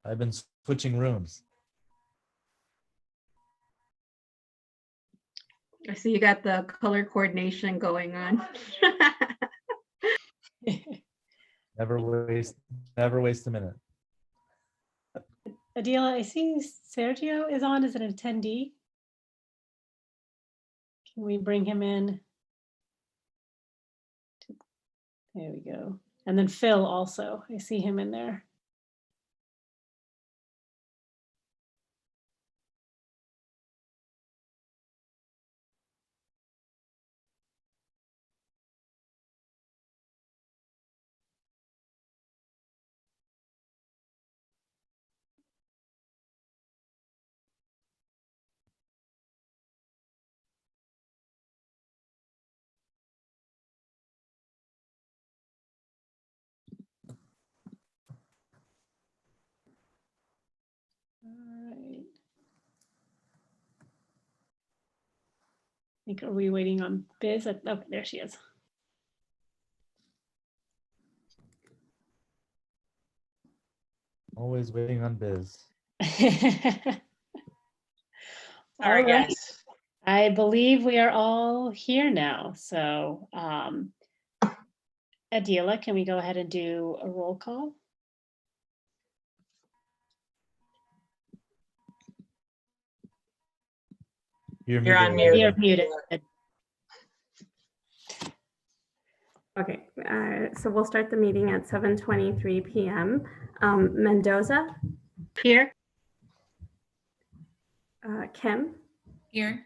I've been switching rooms. I see you got the color coordination going on. Never waste a minute. Adila, I see Sergio is on as an attendee. Can we bring him in? There we go. And then Phil also, I see him in there. All right. I think, are we waiting on Biz? Oh, there she is. Always waiting on Biz. All right. Yes. I believe we are all here now. So Adila, can we go ahead and do a roll call? You're on mute. You're muted. Okay, so we'll start the meeting at 7:23 p.m. Mendoza, Here. Kim, Here.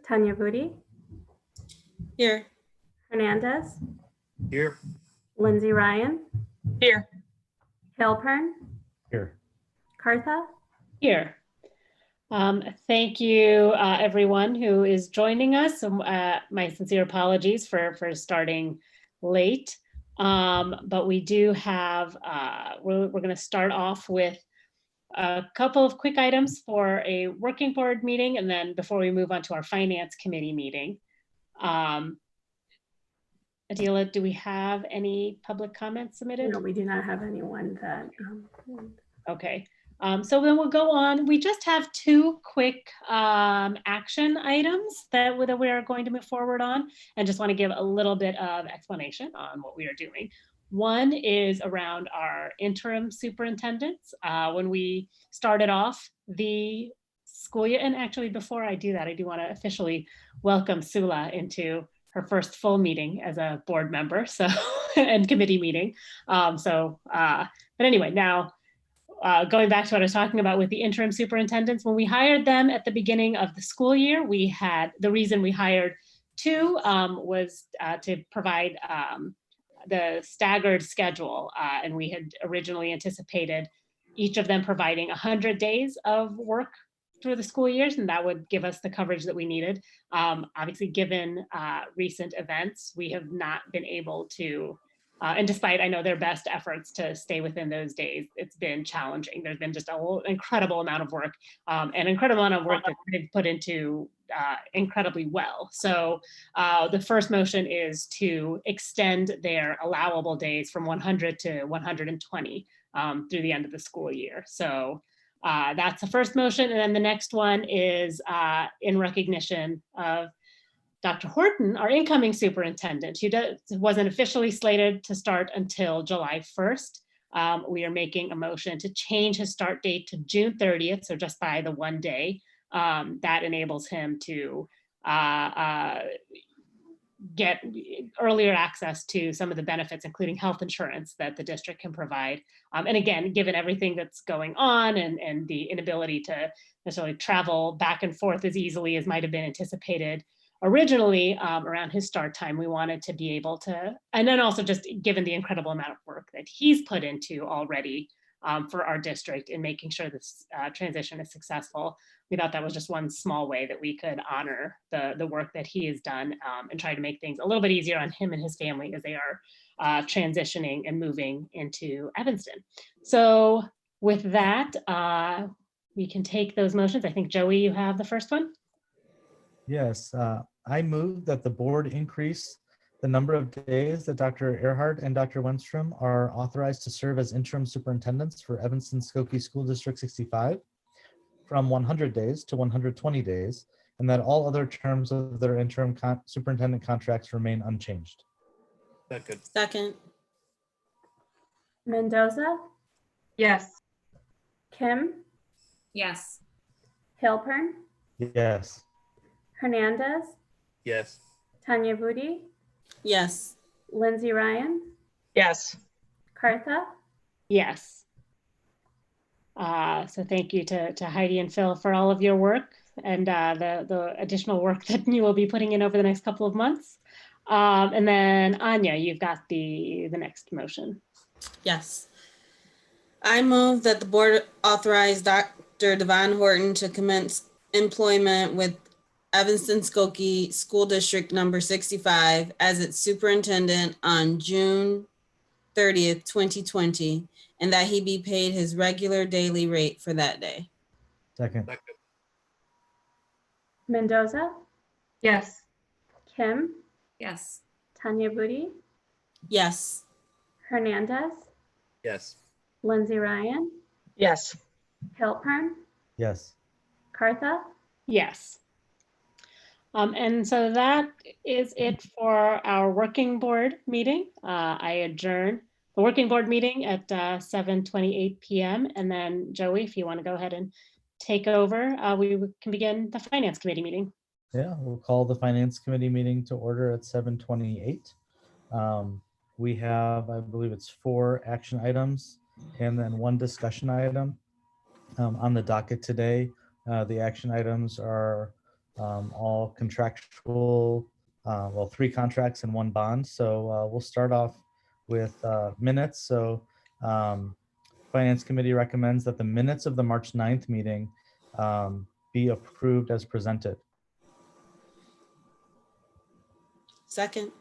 Tanya Booty, Here. Hernandez, Here. Lindsay Ryan, Here. Halpern, Here. Kartha. Here. Thank you, everyone who is joining us. My sincere apologies for starting late, but we do have, we're going to start off with a couple of quick items for a working board meeting, and then before we move on to our finance committee meeting. Adila, do we have any public comments submitted? No, we do not have anyone that. Okay, so then we'll go on. We just have two quick action items that we are going to move forward on, and just want to give a little bit of explanation on what we are doing. One is around our interim superintendents. When we started off the school year, and actually before I do that, I do want to officially welcome Sula into her first full meeting as a board member, so and committee meeting. But anyway, now going back to what I was talking about with the interim superintendents, when we hired them at the beginning of the school year, we had, the reason we hired two was to provide the staggered schedule. And we had originally anticipated each of them providing 100 days of work through the school years, and that would give us the coverage that we needed. Obviously, given recent events, we have not been able to, and despite I know their best efforts to stay within those days, it's been challenging. There's been just an incredible amount of work, an incredible amount of work that they've put into incredibly well. So the first motion is to extend their allowable days from 100 to 120 through the end of the school year. So that's the first motion. And then the next one is in recognition of Dr. Horton, our incoming superintendent, who wasn't officially slated to start until July 1st. We are making a motion to change his start date to June 30th, so just by the 1 day. That enables him to get earlier access to some of the benefits, including health insurance that the district can provide. And again, given everything that's going on and the inability to necessarily travel back and forth as easily as might have been anticipated originally around his start time, we wanted to be able to, and then also just given the incredible amount of work that he's put into already for our district in making sure this transition is successful, we thought that was just one small way that we could honor the work that he has done and try to make things a little bit easier on him and his family as they are transitioning and moving into Evanston. So with that, we can take those motions. I think Joey, you have the first one. Yes, I move that the board increase The number of days that Dr. Earhart and Dr. Wenstrom are authorized to serve as interim superintendents for Evanston-Skokie School District 65 from 100 days to 120 days, and that all other terms of their interim superintendent contracts remain unchanged. Second. Second. Mendoza, Yes. Kim, Yes. Halpern, Yes. Hernandez, Yes. Tanya Vudi, Yes. Lindsay Ryan, Yes. Kartha. Yes. So thank you to Heidi and Phil for all of your work and the additional work that you will be putting in over the next couple of months. And then Anya, you've got the next motion. Yes. I move that the board authorize Dr. Devon Horton to commence employment with Evanston-Skokie School District number 65 as its superintendent on June 30th, 2020, and that he be paid his regular daily rate for that day. Second. Second. Mendoza, Yes. Kim, Yes. Tanya Vudi, Yes. Hernandez, Yes. Lindsay Ryan, Yes. Halpern, Yes. Kartha. Yes. And so that is it for our working board meeting. I adjourn the working board meeting at 7:28 p.m. And then Joey, if you want to go ahead and take over, we can begin the finance committee meeting. Yeah, we'll call the finance committee meeting to order at 7:28. We have, I believe it's 4 action items and then 1 discussion item on the docket today. The action items are all contractual, well, 3 contracts and 1 bond. So we'll start off with minutes. So Finance Committee recommends that the minutes of the March 9th meeting be approved as presented. Second.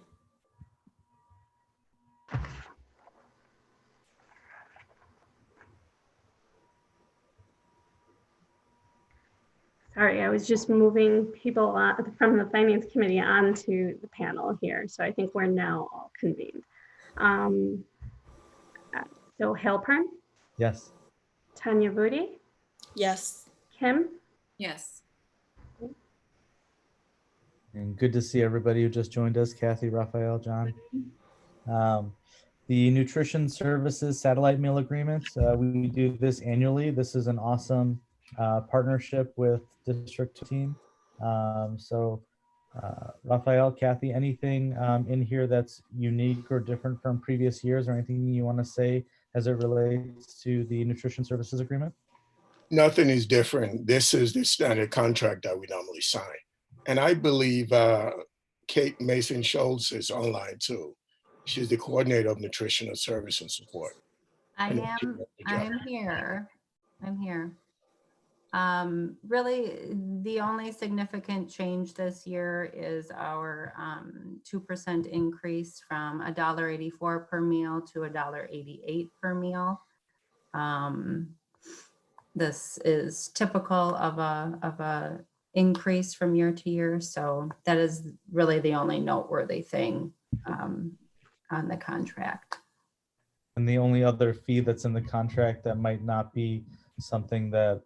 Sorry, I was just moving people from the finance committee onto the panel here. So I think we're now all convened. So Halpern, Yes. Tanya Vudi, Yes. Kim, Yes. And good to see everybody who just joined us, Kathy, Raphael, John. The nutrition services satellite meal agreements, we do this annually. This is an awesome partnership with District 15. Raphael, Kathy, anything in here that's unique or different from previous years, or anything you want to say as it relates to the nutrition services agreement? Nothing is different. This is the standard contract that we normally sign. And I believe Kate Mason Schultz is online too. She's the coordinator of nutritional service and support. I'm here. Really, the only significant change this year is our 2% increase from $1.84 per meal to $1.88 per meal. This is typical of a increase from year to year, so that is really the only noteworthy thing on the contract. And the only other fee that's in the contract that might not be something that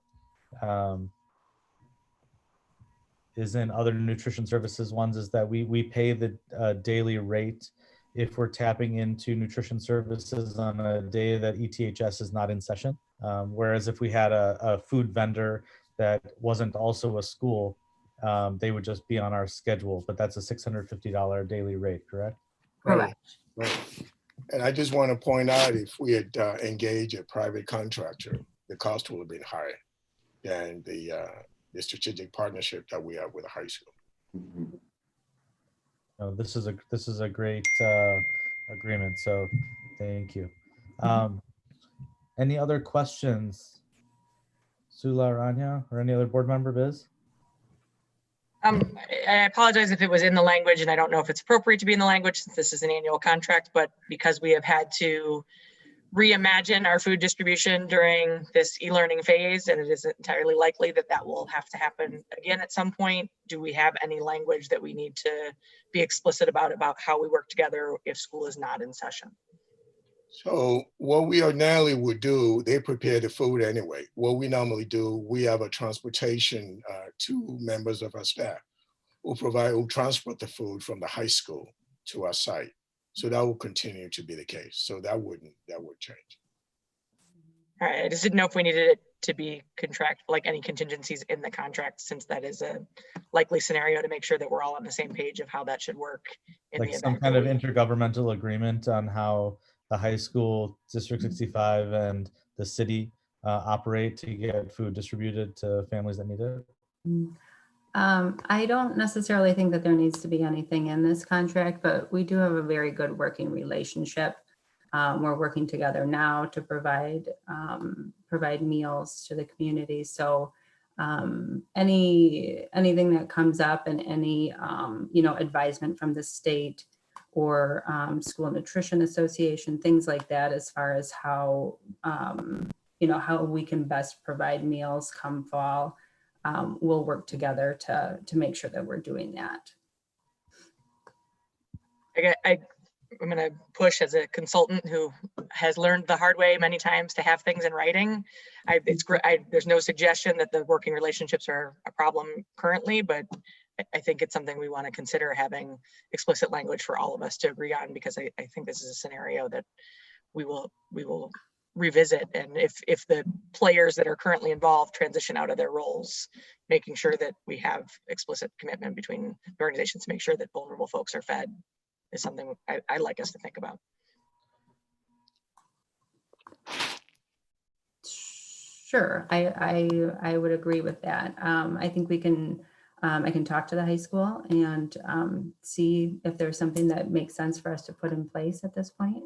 is in other nutrition services ones is that we pay the daily rate if we're tapping into nutrition services on a day that ETHS is not in session. Whereas if we had a food vendor that wasn't also a school, they would just be on our schedule, but that's a $650 daily rate, correct? Correct. Right. And I just want to point out, if we had engaged a private contractor, the cost would have been higher than the strategic partnership that we have with the high school. No, this is a great agreement, so thank you. Any other questions, Sula or Anya, or any other board member, Biz? I apologize if it was in the language, and I don't know if it's appropriate to be in the language since this is an annual contract, but because we have had to reimagine our food distribution during this e-learning phase, and it is entirely likely that that will have to happen again at some point. Do we have any language that we need to be explicit about how we work together if school is not in session? So what we ordinarily would do, they prepare the food anyway. What we normally do, we have a transportation, 2 members of our staff who transport the food from the high school to our site. So that will continue to be the case. So that would change. All right, I just didn't know if we needed it to be like any contingencies in the contract, since that is a likely scenario, to make sure that we're all on the same page of how that should work in Like the some event. kind of intergovernmental agreement on how the high school, District 65, and the city operate to get food distributed to families that need it? I don't necessarily think that there needs to be anything in this contract, but we do have a very good working relationship. We're working together now to provide meals to the community. So anything that comes up and any advisement from the state or School Nutrition Association, things like that, as far as how how we can best provide meals come fall. We'll work together to make sure that we're doing that. I'm going to push, as a consultant who has learned the hard way many times to have things in writing. There's no suggestion that the working relationships are a problem currently, but I think it's something we want to consider having explicit language for all of us to agree on, because I think this is a scenario that we will revisit. And if the players that are currently involved transition out of their roles, making sure that we have explicit commitment between the organizations to make sure that vulnerable folks are fed is something I'd like us to think about. Sure, I would agree with that. I think we can, I can talk to the high school and see if there's something that makes sense for us to put in place at this point.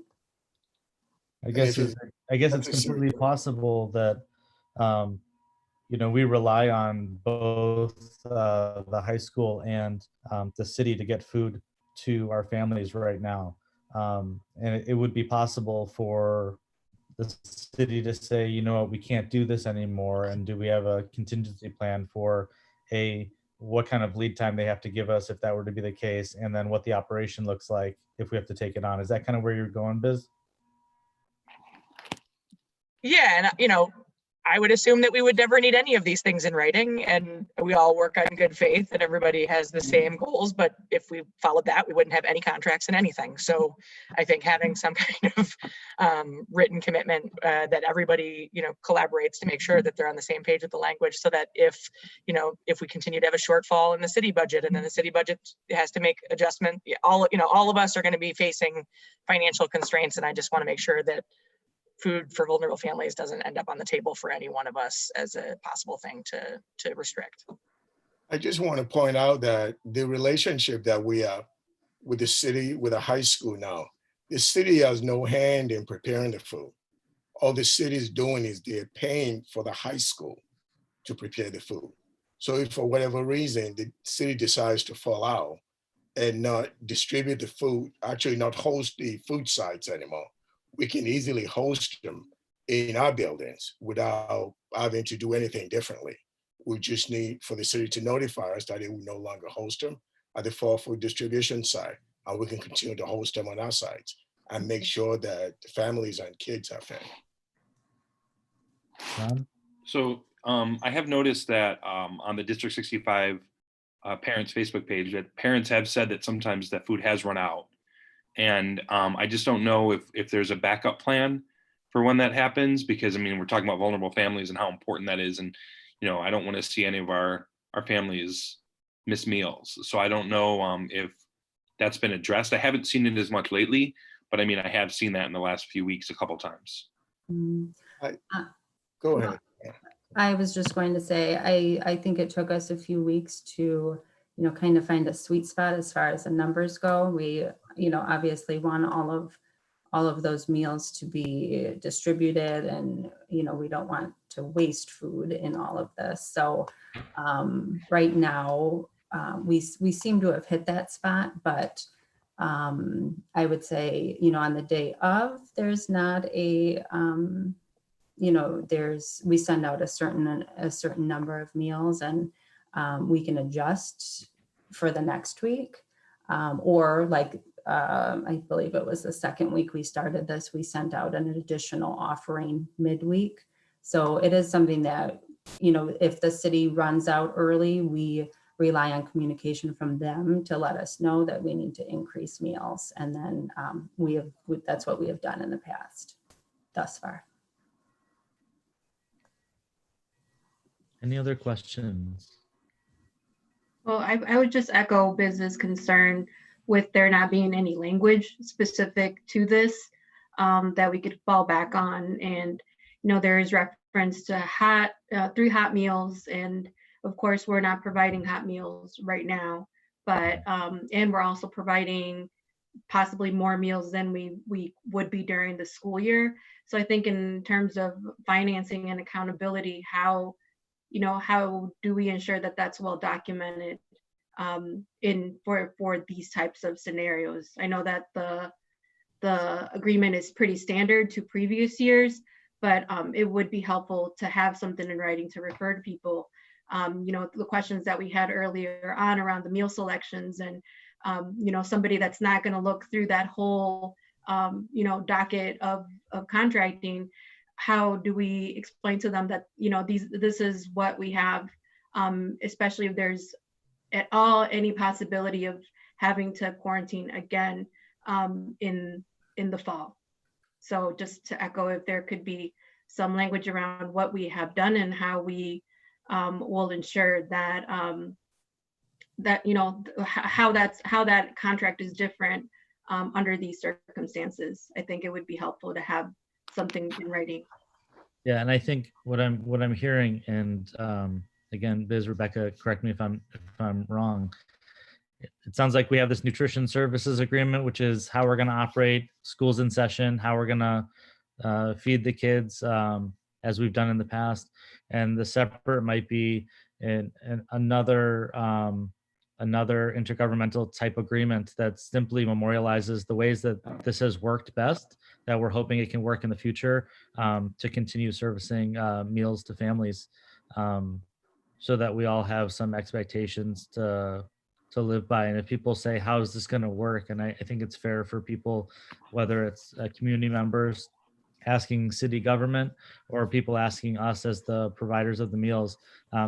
I guess it's completely possible that we rely on both the high school and the city to get food to our families right now, and it would be possible for the city to say, you know what, we can't do this anymore, and do we have a contingency plan for what kind of lead time they have to give us if that were to be the case, and then what the operation looks like if we have to take it on. Is that kind of where you're going, Biz? Yeah, and I would assume that we would never need any of these things in writing, and we all work on good faith and everybody has the same goals. But if we followed that, we wouldn't have any contracts in anything. So I think having some kind of written commitment that everybody collaborates to make sure that they're on the same page with the language, so that if we continue to have a shortfall in the city budget, and then the city budget has to make adjustment, all of us are going to be facing financial constraints, and I just want to make sure that food for vulnerable families doesn't end up on the table for any one of us as a possible thing to restrict. I just want to point out that the relationship that we have with the city, with the high school now, the city has no hand in preparing the food. All the city is doing is they're paying for the high school to prepare the food. So if for whatever reason the city decides to fall out and not distribute the food, actually not host the food sites anymore, we can easily host them in our buildings without having to do anything differently. We just need for the city to notify us that it will no longer host them at the fall food distribution site, and we can continue to host them on our sites and make sure that the families and kids are fed. So I have noticed that on the District 65 parents Facebook page, that parents have said that sometimes that food has run out. And I just don't know if there's a backup plan for when that happens, because I mean, we're talking about vulnerable families and how important that is. And, I don't want to see any of our families miss meals. So I don't know if that's been addressed. I haven't seen it as much lately, but I mean, I have seen that in the last few weeks a couple times. Go ahead. I was just going to say, I think it took us a few weeks to, kind of find a sweet spot as far as the numbers go. We, obviously want all of those meals to be distributed, and, we don't want to waste food in all of this. So right now, we seem to have hit that spot, but I would say, you know, on the day of, there's not a, you know, we send out a certain number of meals, and we can adjust for the next week. Or like, I believe it was the second week we started this, we sent out an additional offering midweek. So it is something that, you know, if the city runs out early, we rely on communication from them to let us know that we need to increase meals. And then that's what we have done in the past thus far. Any other questions? Well, I would just echo Biz's concern with there not being any language specific to this that we could fall back on. And, you know, there is reference to 3 hot meals. And of course, we're not providing hot meals right now, but, and we're also providing possibly more meals than we would be during the school year. So I think in terms of financing and accountability, how do we ensure that that's well documented for these types of scenarios? I know that the agreement is pretty standard to previous years, but it would be helpful to have something in writing to refer to people. You know, the questions that we had earlier on around the meal selections, and you know, somebody that's not going to look through that whole you know, docket of contracting. How do we explain to them that, you know, this is what we have, especially if there's at all any possibility of having to quarantine again in the fall. So just to echo, if there could be some language around what we have done and how we will ensure that that, you know, how that contract is different under these circumstances. I think it would be helpful to have something in writing. Yeah, and I think what I'm hearing, and again, Biz, Rebecca, correct me if I'm wrong. It sounds like we have this nutrition services agreement, which is how we're going to operate schools in session, how we're going to feed the kids as we've done in the past, and the separate might be another intergovernmental type agreement that simply memorializes the ways that this has worked best, that we're hoping it can work in the future to continue servicing meals to families, so that we all have some expectations to live by. And if people say, how is this going to work? And I think it's fair for people, whether it's community members asking city government or people asking us as the providers of the meals,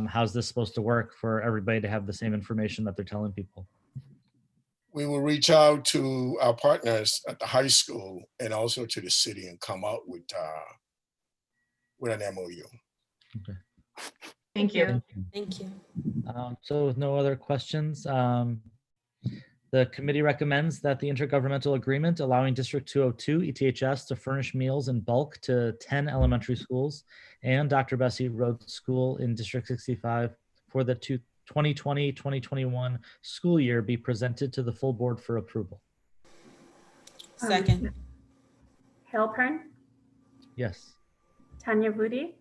how's this supposed to work, for everybody to have the same information that they're telling people. We will reach out to our partners at the high school and also to the city and come out with an MOU. Okay. Thank you. Thank you. So with no other questions, the committee recommends that the intergovernmental agreement allowing District 202 ETHS to furnish meals in bulk to 10 elementary schools and Dr. Bessie Rhodes School in District 65 for the 2020-2021 school year be presented to the full board for approval. Second. Halpern, Yes. Tanya Vudi,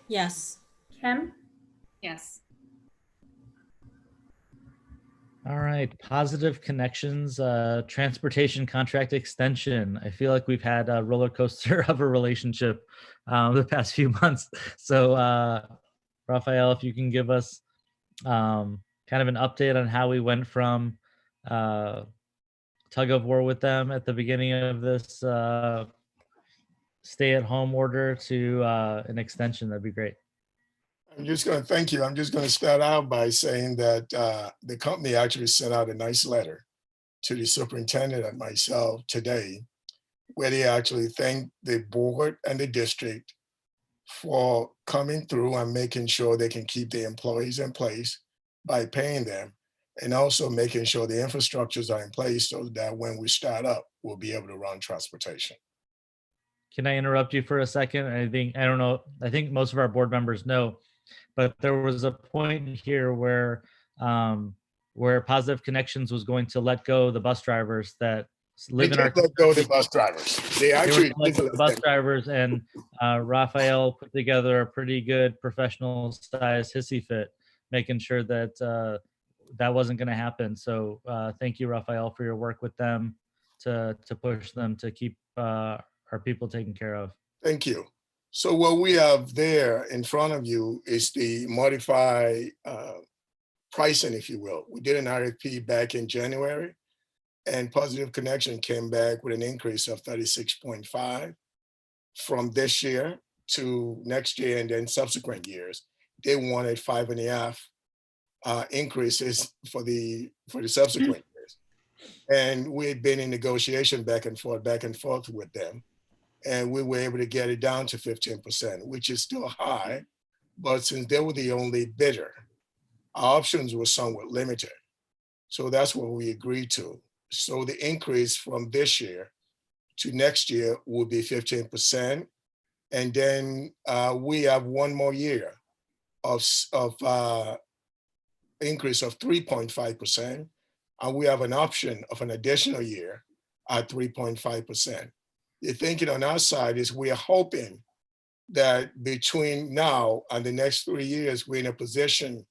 Yes. Kim, Yes. All right, Positive Connections, transportation contract extension. I feel like we've had a roller coaster of a relationship the past few months. So Raphael, if you can give us kind of an update on how we went from tug of war with them at the beginning of this stay-at-home order to an extension, that'd be great. I'm just going to thank you. I'm just going to start out by saying that the company actually sent out a nice letter to the superintendent and myself today, where they actually thanked the board and the district for coming through and making sure they can keep the employees in place by paying them, and also making sure the infrastructures are in place so that when we start up, we'll be able to run transportation. Can I interrupt you for a second? I think most of our board members know, but there was a point here where Positive Connections was going to let go the bus drivers that live in our. Let go of the bus drivers. They actually let go of the bus drivers, and Raphael put together a pretty good professional size hissy fit, making sure that that wasn't going to happen. So thank you, Raphael, for your work with them to push them to keep our people taken care of. Thank you. So what we have there in front of you is the modified pricing, if you will. We did an RFP back in January, and Positive Connection came back with an increase of 36.5 from this year to next year and then subsequent years. They wanted 5.5 increases for the subsequent years. And we had been in negotiation back and forth with them. And we were able to get it down to 15%, which is still high. But since they were the only bidder, our options were somewhat limited. So that's what we agreed to. So the increase from this year to next year will be 15%. And then we have one more year of increase of 3.5%. And we have an option of an additional year at 3.5%. The thinking on our side is we are hoping that between now and the next 3 years, we're in a position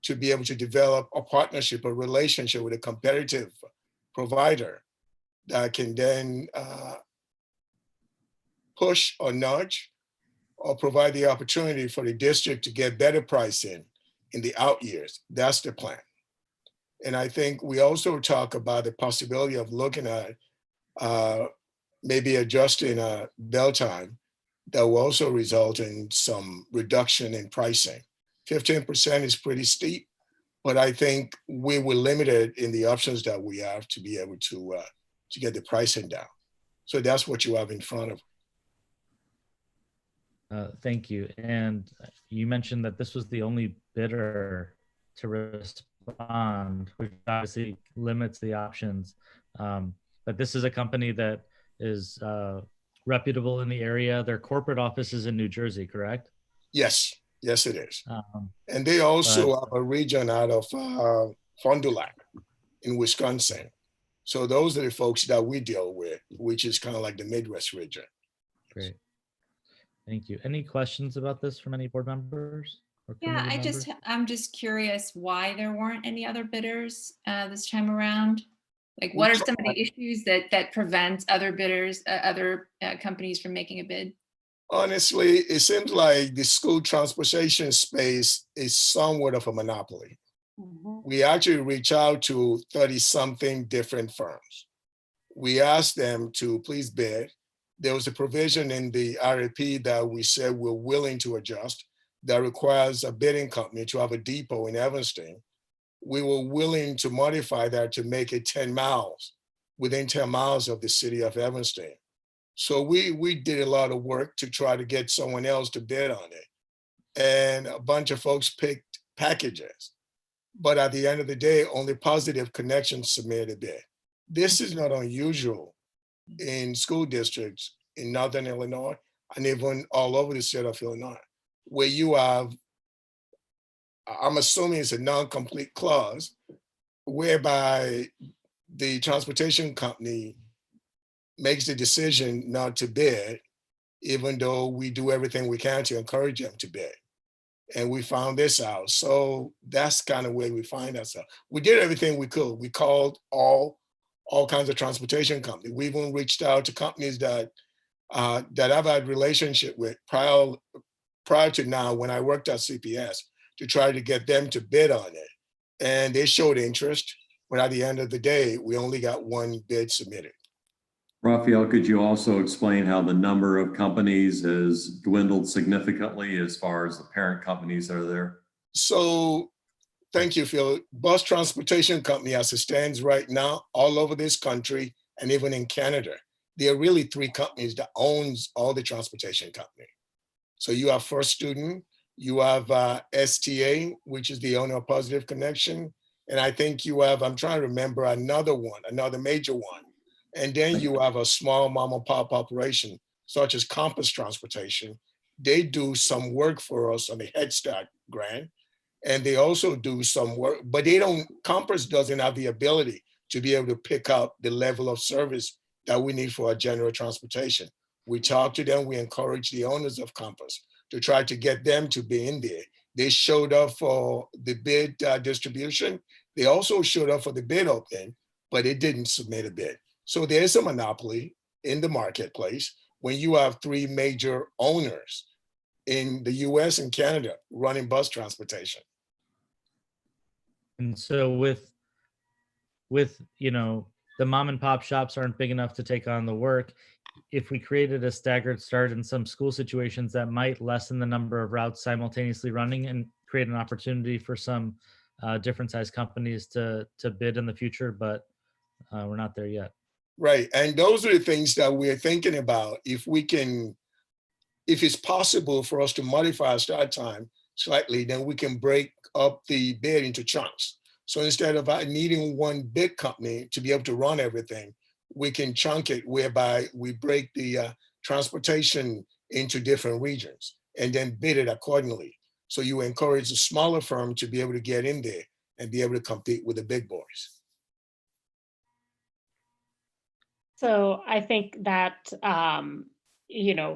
to be able to develop a partnership, a relationship with a competitive provider that can then push or nudge or provide the opportunity for the district to get better pricing in the out years. That's the plan. And I think we also talk about the possibility of looking at maybe adjusting bell time that will also result in some reduction in pricing. 15% is pretty steep, but I think we were limited in the options that we have to be able to get the pricing down. So that's what you have in front of. Thank you. And you mentioned that this was the only bidder to respond, which obviously limits the options. But this is a company that is reputable in the area. Their corporate office is in New Jersey, correct? Yes, yes, it is. And they also have a region out of Fond du Lac in Wisconsin. So those are the folks that we deal with, which is kind of like the Midwest region. Great. Thank you. Any questions about this from any board members? Yeah, I'm just curious why there weren't any other bidders this time around. Like, what are some of the issues that prevent other bidders, other companies from making a bid? Honestly, it seems like the school transportation space is somewhat of a monopoly. Mm-hmm. We actually reach out to 30-something different firms. We asked them to please bid. There was a provision in the RFP that we said we're willing to adjust that requires a bidding company to have a depot in Evanston. We were willing to modify that to make it 10 miles, within 10 miles of the city of Evanston. So we did a lot of work to try to get someone else to bid on it. And a bunch of folks picked packages. But at the end of the day, only Positive Connection submitted a bid. This is not unusual in school districts in Northern Illinois and even all over the state of Illinois, where you have, I'm assuming it's a non-complete clause, whereby the transportation company makes the decision not to bid, even though we do everything we can to encourage them to bid. And we found this out. So that's kind of where we find ourselves. We did everything we could. We called all kinds of transportation companies. We even reached out to companies that I've had relationship with prior to now when I worked at CPS to try to get them to bid on it. And they showed interest, but at the end of the day, we only got one bid submitted. Raphael, could you also explain how the number of companies has dwindled significantly as far as the parent companies that are there? So thank you, Phil. Bus Transportation Company, as it stands right now, all over this country and even in Canada, there are really 3 companies that owns all the transportation company. So you have First Student, you have STA, which is the owner of Positive Connection. And I think you have, I'm trying to remember another major one. And then you have a small mom and pop operation, such as Compass Transportation. They do some work for us on the Head Start grant. And they also do some work, but Compass doesn't have the ability to be able to pick up the level of service that we need for our general transportation. We talk to them, we encourage the owners of Compass to try to get them to be in there. They showed up for the bid distribution. They also showed up for the bid opening, but it didn't submit a bid. So there's a monopoly in the marketplace when you have three major owners in the US and Canada running bus transportation. And so with the mom and pop shops aren't big enough to take on the work. If we created a staggered start in some school situations, that might lessen the number of routes simultaneously running and create an opportunity for some different size companies to bid in the future, but we're not there yet. Right. And those are the things that we're thinking about. If it's possible for us to modify our start time slightly, then we can break up the bid into chunks. So instead of needing one big company to be able to run everything, we can chunk it whereby we break the transportation into different regions and then bid it accordingly. So you encourage a smaller firm to be able to get in there and be able to compete with the big boys. So I think that,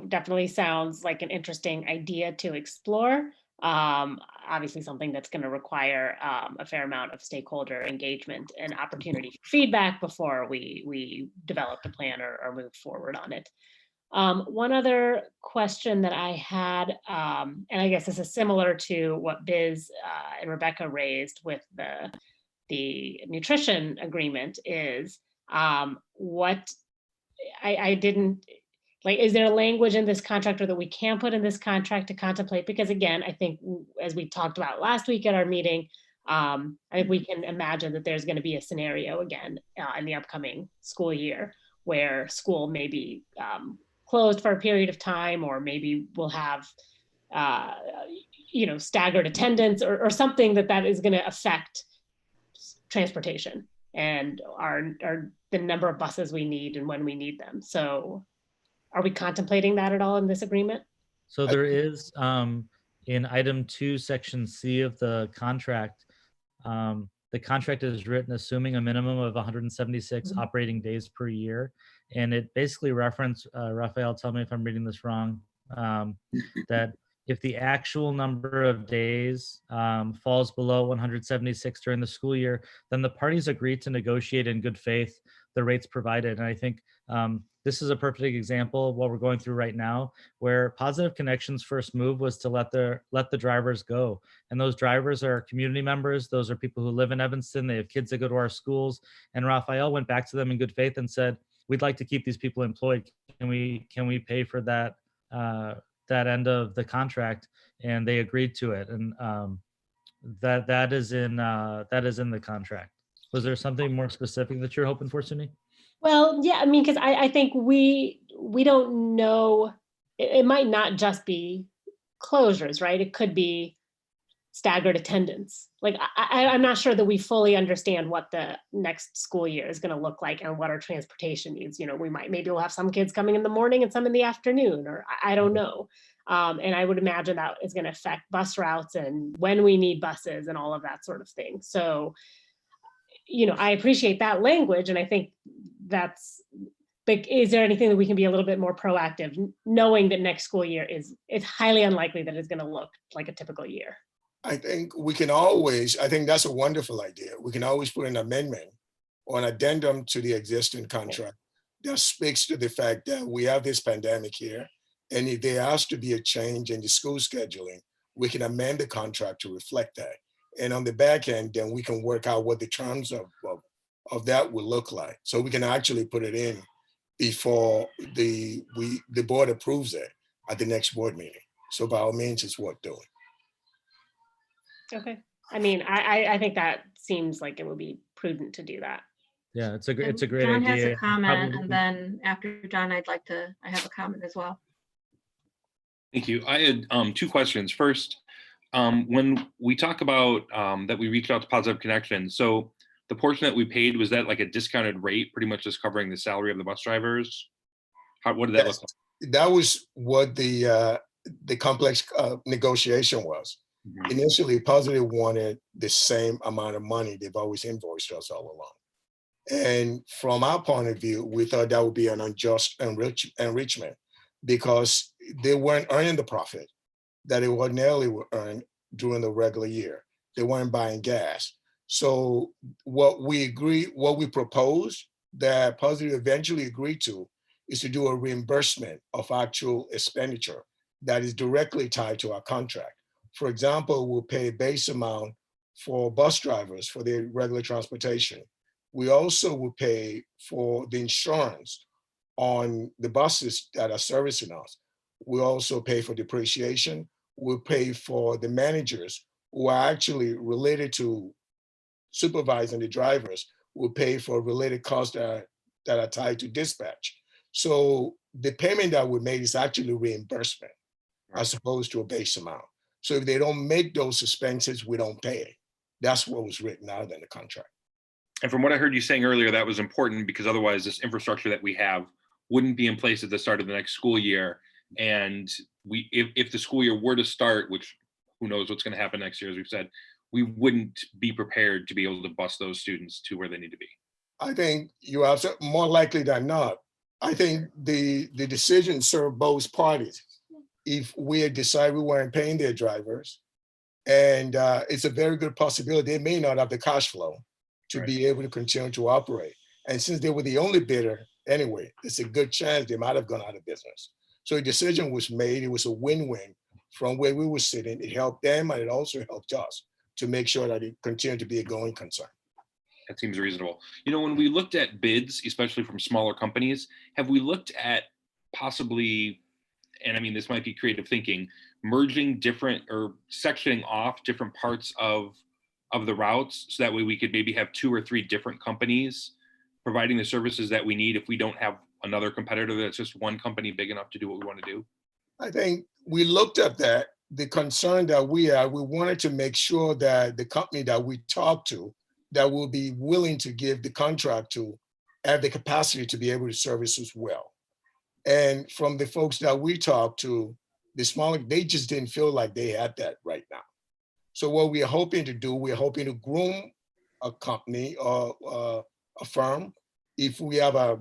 definitely sounds like an interesting idea to explore. Obviously something that's going to require a fair amount of stakeholder engagement and opportunity for feedback before we develop the plan or move forward on it. One other question that I had, and I guess this is similar to what Biz and Rebecca raised with the nutrition agreement, is what I didn't like, is there a language in this contract or that we can put in this contract to contemplate? Because again, I think as we talked about last week at our meeting, I think we can imagine that there's going to be a scenario again in the upcoming school year where school may be closed for a period of time, or maybe we'll have staggered attendance or something that is going to affect transportation and the number of buses we need and when we need them. So are we contemplating that at all in this agreement? So there is in item 2, section C of the contract is written assuming a minimum of 176 operating days per year. And it basically referenced, Raphael, tell me if I'm reading this wrong, that if the actual number of days falls below 176 during the school year, then the parties agree to negotiate in good faith the rates provided. And I think this is a perfect example of what we're going through right now, where Positive Connections' first move was to let the drivers go. And those drivers are community members. Those are people who live in Evanston. They have kids that go to our schools. And Raphael went back to them in good faith and said, we'd like to keep these people employed. Can we pay for that end of the contract? And they agreed to it. And that is in the contract. Was there something more specific that you're hoping for, Suni? Well, yeah, I mean, because I think we don't know, it might not just be closures, right? It could be staggered attendance. Like, I'm not sure that we fully understand what the next school year is going to look like and what our transportation needs. Maybe we'll have some kids coming in the morning and some in the afternoon, or I don't know. And I would imagine that is going to affect bus routes and when we need buses and all of that sort of thing. So, I appreciate that language, and I think that's, but is there anything that we can be a little bit more proactive, knowing that next school year it's highly unlikely that it's going to look like a typical year? I think I think that's a wonderful idea. We can always put an amendment or an addendum to the existing contract that speaks to the fact that we have this pandemic here. And if there has to be a change in the school scheduling, we can amend the contract to reflect that. And on the back end, then we can work out what the terms of that will look like. So we can actually put it in before the board approves it at the next board meeting. So by all means, it's worth doing. Okay. I mean, I think that seems like it would be prudent to do that. Yeah, it's a great John idea. has a comment, Probably. and then after John, I have a comment as well. Thank you. I had 2 questions. First, when we talk about that we reached out to Positive Connections, so the portion that we paid, was that like a discounted rate, pretty much just covering the salary of the bus drivers? What did that look like? That was what the complex negotiation was. Mhm. Initially, Positive wanted the same amount of money. They've always invoiced us all along. And from our point of view, we thought that would be an unjust enrichment because they weren't earning the profit that they ordinarily would earn during the regular year. They weren't buying gas. So what we proposed that Positive eventually agreed to is to do a reimbursement of actual expenditure that is directly tied to our contract. For example, we'll pay a base amount for bus drivers for their regular transportation. We also will pay for the insurance on the buses that are servicing us. We also pay for depreciation. We'll pay for the managers who are actually related to supervising the drivers. We'll pay for related costs that are tied to dispatch. So the payment that we made is actually reimbursement as opposed to a base amount. So if they don't make those expenses, we don't pay it. That's what was written out in the contract. And from what I heard you saying earlier, that was important because otherwise this infrastructure that we have wouldn't be in place at the start of the next school year. And if the school year were to start, which who knows what's going to happen next year, as we've said, we wouldn't be prepared to be able to bus those students to where they need to be. I think you are more likely than not. I think the decision served both parties. If we had decided we weren't paying their drivers, and it's a very good possibility they may not have the cash flow to be able to continue to operate. And since they were the only bidder anyway, it's a good chance they might have gone out of business. So a decision was made. It was a win-win from where we were sitting. It helped them and it also helped us to make sure that it continued to be a going concern. That seems reasonable. You know, when we looked at bids, especially from smaller companies, have we looked at possibly, and I mean, this might be creative thinking, merging different or sectioning off different parts of the routes so that way we could maybe have 2 or 3 different companies providing the services that we need if we don't have another competitor that's just one company big enough to do what we want to do? I think we looked at that. The concern that we had, we wanted to make sure that the company that we talked to that will be willing to give the contract to have the capacity to be able to service as well. And from the folks that we talked to, the smaller, they just didn't feel like they had that right now. So what we're hoping to do, we're hoping to groom a company or a firm if we have a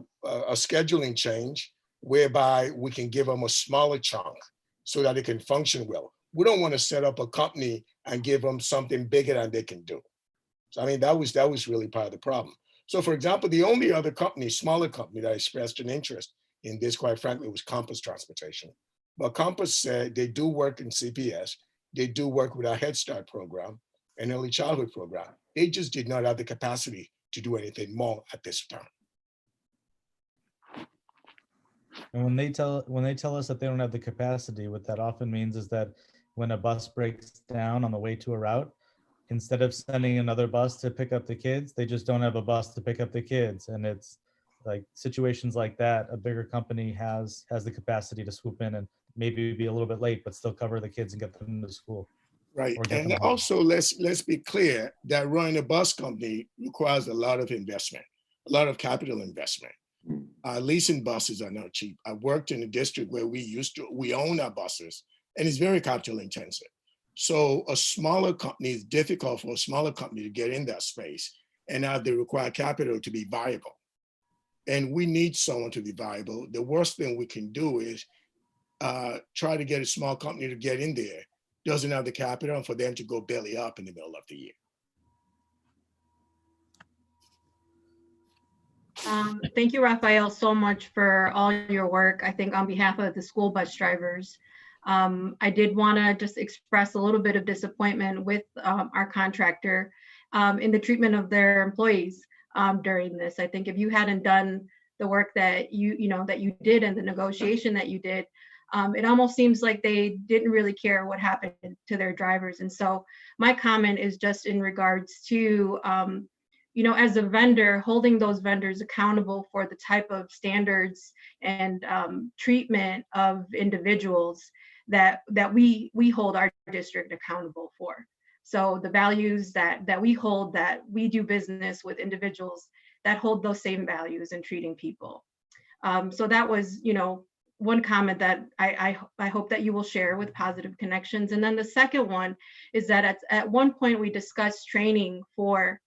scheduling change whereby we can give them a smaller chunk so that it can function well. We don't want to set up a company and give them something bigger than they can do. So I mean, that was really part of the problem. So for example, the only other company, smaller company that expressed an interest in this, quite frankly, was Compass Transportation. But Compass said they do work in CPS. They do work with our Head Start program and early childhood program. They just did not have the capacity to do anything more at this time. And when they tell us that they don't have the capacity, what that often means is that when a bus breaks down on the way to a route, instead of sending another bus to pick up the kids, they just don't have a bus to pick up the kids. And it's like situations like that, a bigger company has the capacity to swoop in and maybe be a little bit late, but still cover the kids and get them to school. Right. And also let's be clear that running a bus company requires a lot of investment, a lot of capital investment. Leasing buses are not cheap. I worked in a district where we own our buses and it's very capital intensive. So a smaller company, is difficult for a smaller company to get in that space and have the required capital to be viable. And we need someone to be viable. The worst thing we can do is try to get a small company to get in there, doesn't have the capital, and for them to go belly up in the middle of the year. Thank you, Raphael, so much for all your work. I think on behalf of the school bus drivers, I did want to just express a little bit of disappointment with our contractor in the treatment of their employees during this. I think if you hadn't done the work that you did and the negotiation that you did, it almost seems like they didn't really care what happened to their drivers. And so my comment is just in regards to as a vendor, holding those vendors accountable for the type of standards and treatment of individuals that we hold our district accountable for. So the values that we hold, that we do business with individuals that hold those same values in treating people. So that was, one comment that I hope that you will share with Positive Connections. And then the second one is that at one point we discussed training for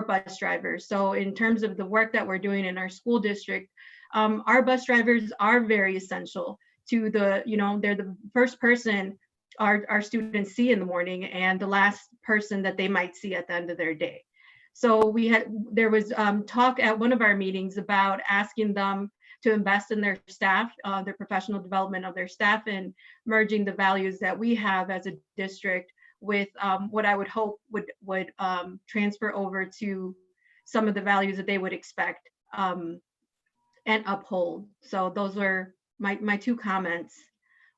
bus drivers. So in terms of the work that we're doing in our school district, our bus drivers are very essential to they're the first person our students see in the morning and the last person that they might see at the end of their day. So there was talk at one of our meetings about asking them to invest in their staff, their professional development of their staff, and merging the values that we have as a district with what I would hope would transfer over to some of the values that they would expect and uphold. So those were my two comments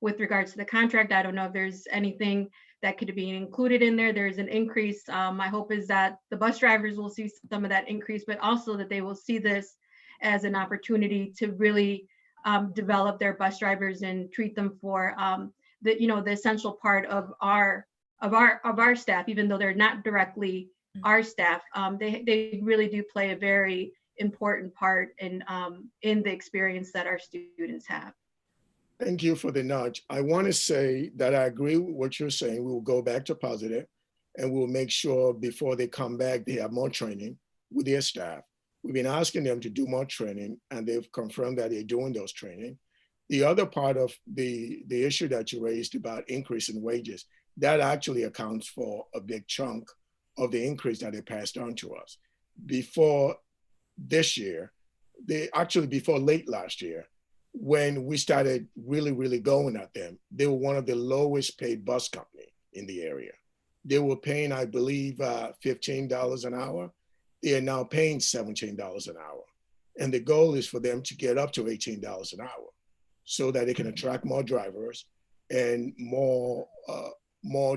with regards to the contract. I don't know if there's anything that could be included in there. There's an increase. My hope is that the bus drivers will see some of that increase, but also that they will see this as an opportunity to really develop their bus drivers and treat them for the essential part of our staff, even though they're not directly our staff. They really do play a very important part in the experience that our students have. Thank you for the nudge. I want to say that I agree with what you're saying. We will go back to positive, and we'll make sure before they come back, they have more training with their staff. We've been asking them to do more training, and they've confirmed that they're doing those training. The other part of the issue that you raised about increase in wages, that actually accounts for a big chunk of the increase that they passed on to us. Before this year, before late last year, when we started really going at them, they were one of the lowest paid bus company in the area. They were paying, I believe, $15 an hour. They are now paying $17 an hour. And the goal is for them to get up to $18 an hour so that they can attract more drivers and more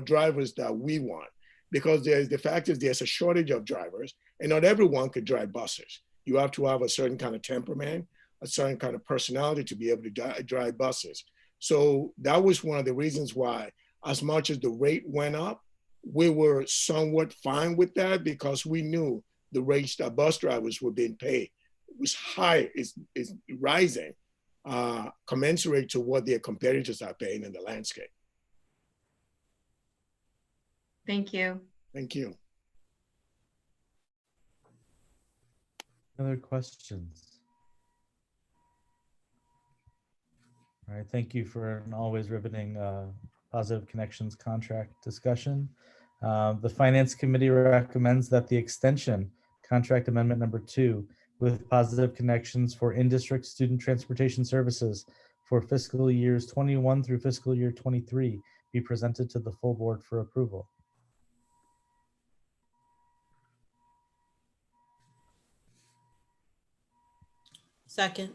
drivers that we want. Because the fact is there's a shortage of drivers, and not everyone could drive buses. You have to have a certain kind of temperament, a certain kind of personality to be able to drive buses. So that was one of the reasons why, as much as the rate went up, we were somewhat fine with that, because we knew the rates that bus drivers were being paid was high, is rising, commensurate to what their competitors are paying in the landscape. Thank you. Thank you. Other questions? All right, thank you for an always riveting Positive Connections contract discussion. The Finance Committee recommends that the extension contract amendment number 2 with Positive Connections for in-district student transportation services for fiscal years 21 through fiscal year 23 be presented to the full board for approval. Second.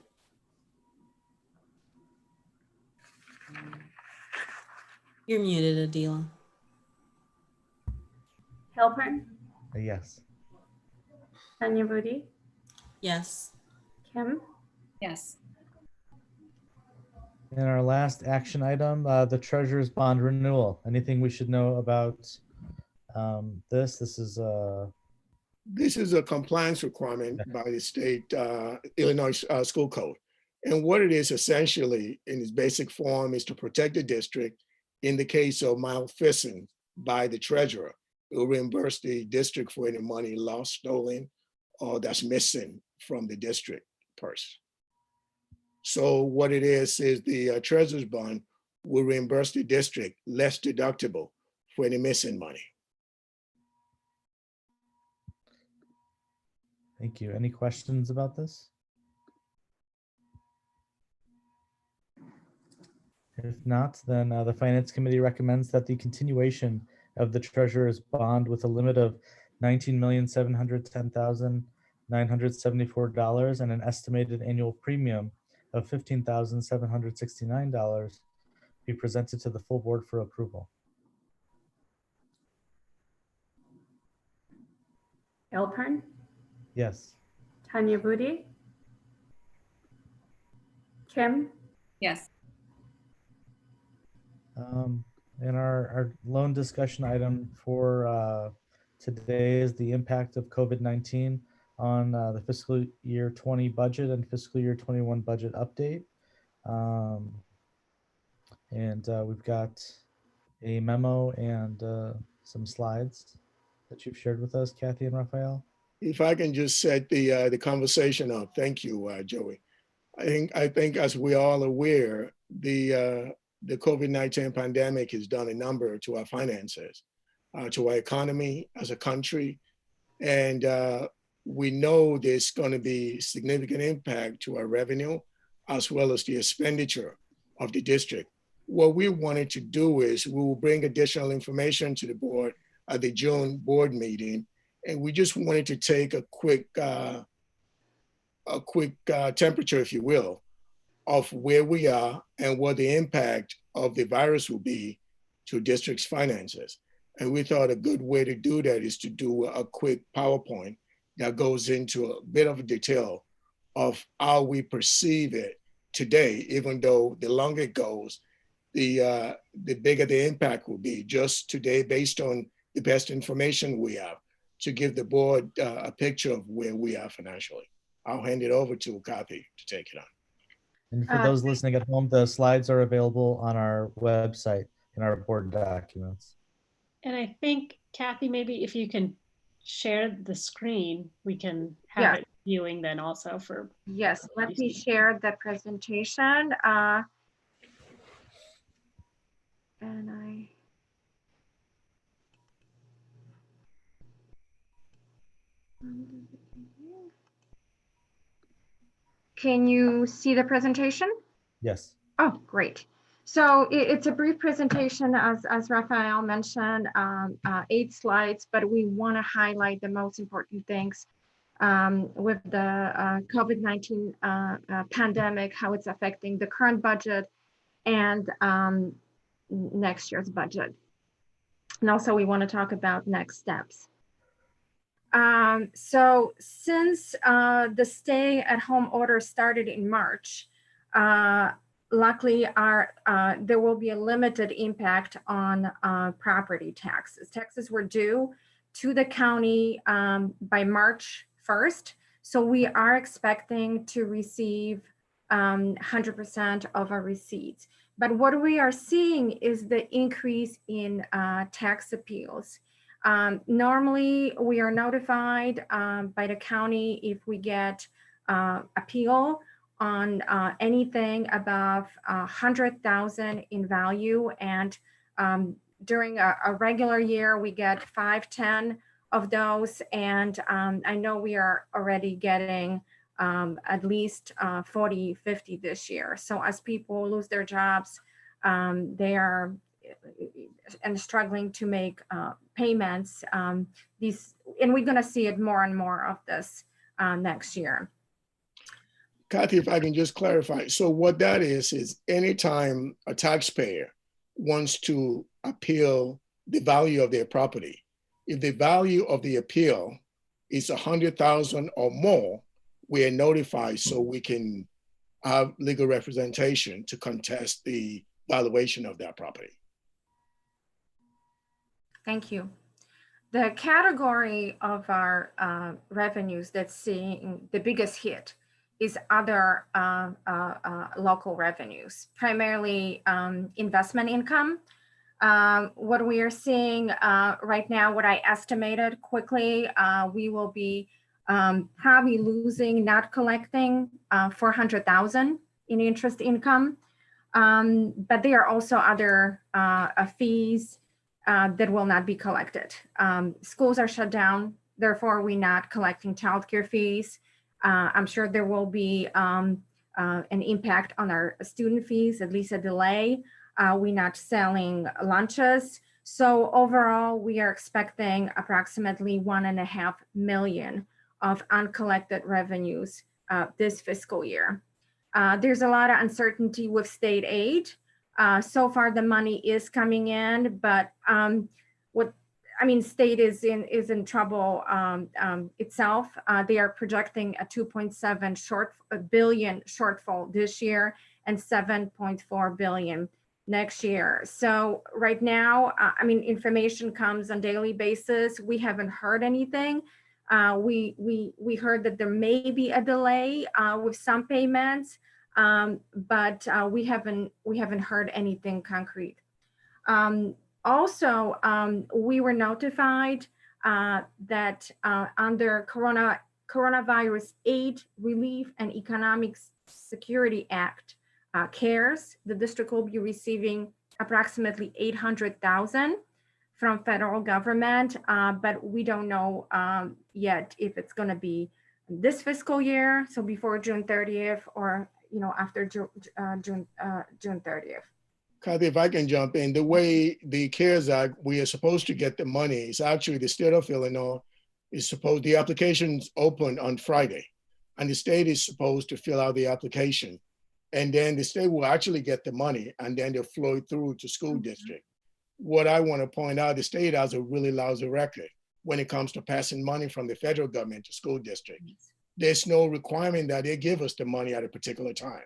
You're muted, Adila. Halpern, Yes. Tanya Rudy, Yes. Kim, Yes. And our last action item, the treasurer's bond renewal. Anything we should know about this? This is a compliance requirement by the state Illinois school code. And what it is essentially in its basic form is to protect the district in the case of malfeasance by the treasurer. It will reimburse the district for any money lost, stolen, or that's missing from the district purse. So what it is the treasurer's bond will reimburse the district less deductible for any missing money. Thank you. Any questions about this? If not, then the Finance Committee recommends that the continuation of the treasurer's bond with a limit of $19,710,974 and an estimated annual premium of $15,769 be presented to the full board for approval. Halpern, Yes. Tanya Rudy, Kim, Yes. And our loan discussion item for today is the impact of COVID-19 on the fiscal year 20 budget and fiscal year 21 budget update. We've got a memo and some slides that you've shared with us, Kathy and Raphael. If I can just set the conversation up. Thank you, Joey. I think as we all aware, the COVID-19 pandemic has done a number to our finances, to our economy as a country, And we know there's going to be significant impact to our revenue as well as the expenditure of the district. What we wanted to do is we will bring additional information to the board at the June board meeting. And we just wanted to take a quick temperature, if you will, of where we are and what the impact of the virus will be to district's finances. And we thought a good way to do that is to do a quick PowerPoint that goes into a bit of detail of how we perceive it today, even though the longer it goes, the bigger the impact will be. Just today, based on the best information we have, to give the board a picture of where we are financially. I'll hand it over to Kathy to take it on. And for those listening at home, the slides are available on our website in our board documents. And I think, Kathy, maybe if you can share the screen, we can have Yeah. it viewing then also for. Yes, let me share the presentation. And can you see the presentation? Yes. Oh, great. So it's a brief presentation, as Raphael mentioned, 8 slides, but we want to highlight the most important things with the COVID-19 pandemic, how it's affecting the current budget and next year's budget. And also we want to talk about next steps. So since the stay-at-home order started in March, luckily there will be a limited impact on property taxes. Taxes were due to the county by March 1st. So we are expecting to receive 100% of our receipts. But what we are seeing is the increase in tax appeals. Normally, we are notified by the county if we get appeal on anything above 100,000 in value. And during a regular year, we get 5, 10 of those. And I know we are already getting at least 40, 50 this year. So as people lose their jobs, they are and struggling to make payments. And we're going to see it more and more of this next year. Kathy, if I can just clarify. So what that is anytime a taxpayer wants to appeal the value of their property, if the value of the appeal is 100,000 or more, we are notified so we can have legal representation to contest the valuation of that property. Thank you. The category of our revenues that's seeing the biggest hit is other local revenues, primarily investment income. What we are seeing right now, what I estimated quickly, we will be probably losing, not collecting 400,000 in interest income. But there are also other fees that will not be collected. Schools are shut down, therefore we're not collecting childcare fees. I'm sure there will be an impact on our student fees, at least a delay. We're not selling lunches. So overall, we are expecting approximately $1.5 million of uncollected revenues this fiscal year. There's a lot of uncertainty with state aid. So far, the money is coming in, but state is in trouble itself. They are projecting a 2.7 billion shortfall this year and 7.4 billion next year. So right now, information comes on a daily basis. We haven't heard anything. We heard that there may be a delay with some payments, but we haven't heard anything concrete. Also, we were notified that under Coronavirus Aid, Relief, and Economic Security Act, CARES, the district will be receiving approximately $800,000 from federal government, but we don't know yet if it's going to be this fiscal year, so before June 30th, or after June 30th. Kathy, if I can jump in, the way the CARES Act, we are supposed to get the money, is actually the state of Illinois is supposed, the application's open on Friday, and the state is supposed to fill out the application. And then the state will actually get the money, and then they'll flow it through to school district. What I want to point out, the state has a really lousy record when it comes to passing money from the federal government to school district. There's no requirement that they give us the money at a particular time.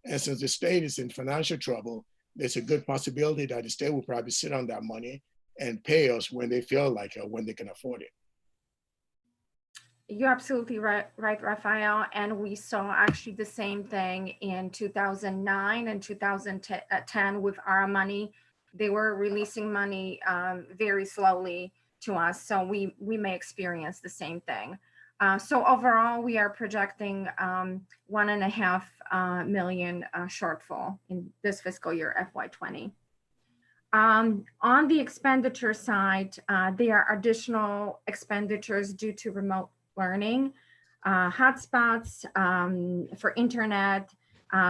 And since the state is in financial trouble, there's a good possibility that the state will probably sit on that money and pay us when they feel like it, when they can afford it. You're absolutely right, Raphael. And we saw actually the same thing in 2009 and 2010 with our money. They were releasing money very slowly to us. So we may experience the same thing. So overall, we are projecting $1.5 million shortfall in this fiscal year, FY20. On the expenditure side, there are additional expenditures due to remote learning, hotspots for internet,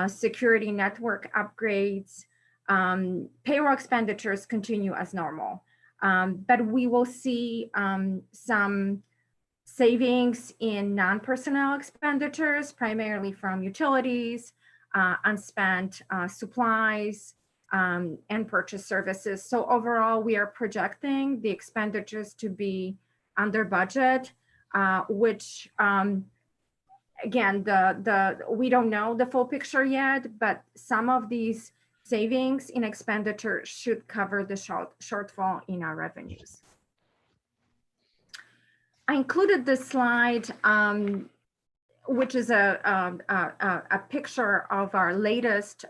security network upgrades. Payroll expenditures continue as normal, but we will see some savings in non-personnel expenditures, primarily from utilities, unspent supplies, and purchase services. So overall, we are projecting the expenditures to be under budget, which again, we don't know the full picture yet, but some of these savings in expenditure should cover the shortfall in our revenues. I included this slide, which is a picture of our latest,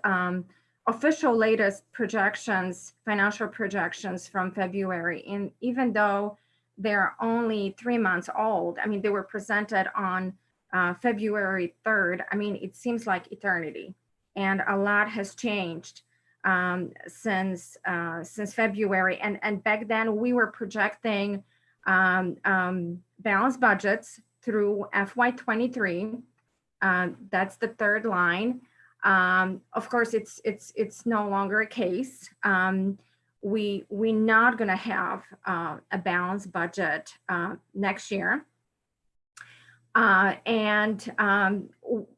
official latest projections, financial projections from February. And even though they're only 3 months old, I mean, they were presented on February 3rd. I mean, it seems like eternity. And a lot has changed since February. And back then we were projecting balanced budgets through FY23. That's the third line. Of course, it's no longer a case. We're not going to have a balanced budget next year. And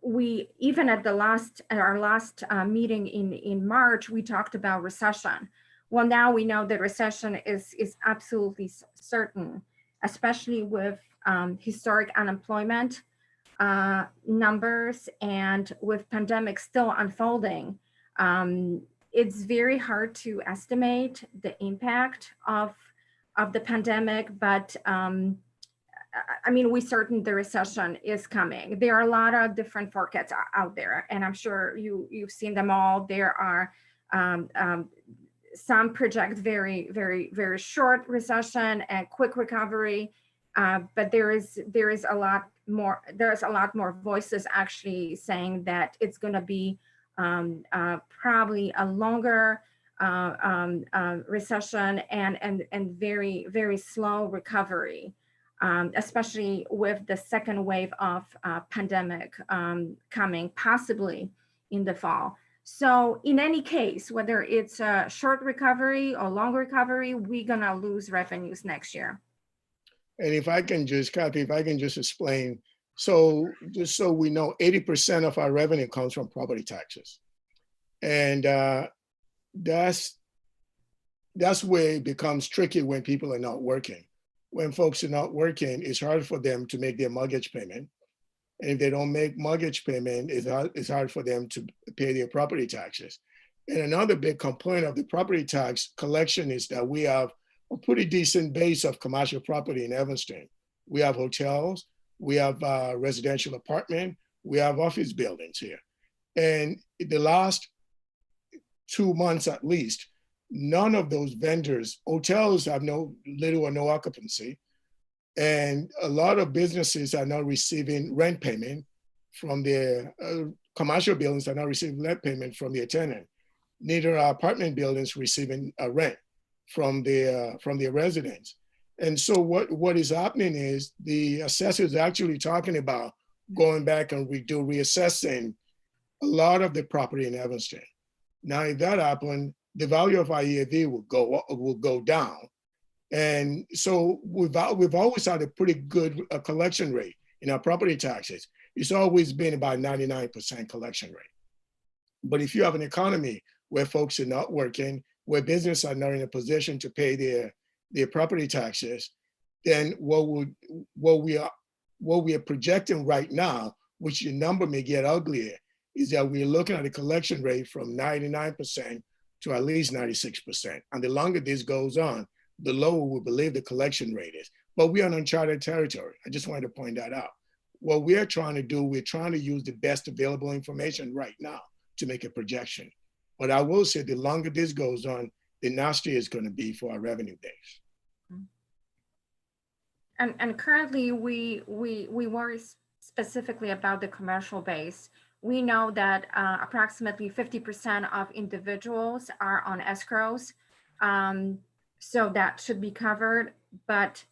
we, even at our last meeting in March, we talked about recession. Well, now we know that recession is absolutely certain, especially with historic unemployment numbers and with pandemic still unfolding. It's very hard to estimate the impact of the pandemic, but I mean, we're certain the recession is coming. There are a lot of different forecasts out there, and I'm sure you've seen them all. There are some project very, very, very short recession and quick recovery, but there is a lot more. There's a lot more voices actually saying that it's going to be probably a longer recession and very, very slow recovery. Especially with the second wave of pandemic coming possibly in the fall. So in any case, whether it's a short recovery or long recovery, we're gonna lose revenues next year. And if I can just, Kathy, if I can just explain, so just so we know, 80% of our revenue comes from property taxes. And that's where it becomes tricky when people are not working. When folks are not working, it's hard for them to make their mortgage payment. And if they don't make mortgage payment, it's hard for them to pay their property taxes. And another big component of the property tax collection is that we have a pretty decent base of commercial property in Evanston. We have hotels, we have residential apartment, we have office buildings here. And in the last 2 months at least, none of those vendors, hotels have little or no occupancy. And a lot of businesses are not receiving rent payment from their commercial buildings are not receiving rent payment from their tenant. Neither are apartment buildings receiving a rent. from their residents. And so what is happening is the assessor is actually talking about going back and reassessing a lot of the property in Evanston. Now, if that happened, the value of our EAV will go down. And so we've always had a pretty good collection rate in our property taxes. It's always been about 99% collection rate. But if you have an economy where folks are not working, where businesses are not in a position to pay their property taxes, then what we are projecting right now, which the number may get uglier, is that we're looking at a collection rate from 99% to at least 96%. And the longer this goes on, the lower we believe the collection rate is. But we are in uncharted territory. I just wanted to point that out. What we are trying to do, we're trying to use the best available information right now to make a projection. But I will say the longer this goes on, the nastier it's going to be for our revenue base. And currently we worry specifically about the commercial base. We know that approximately 50% of individuals are on escrows. So that should be covered. But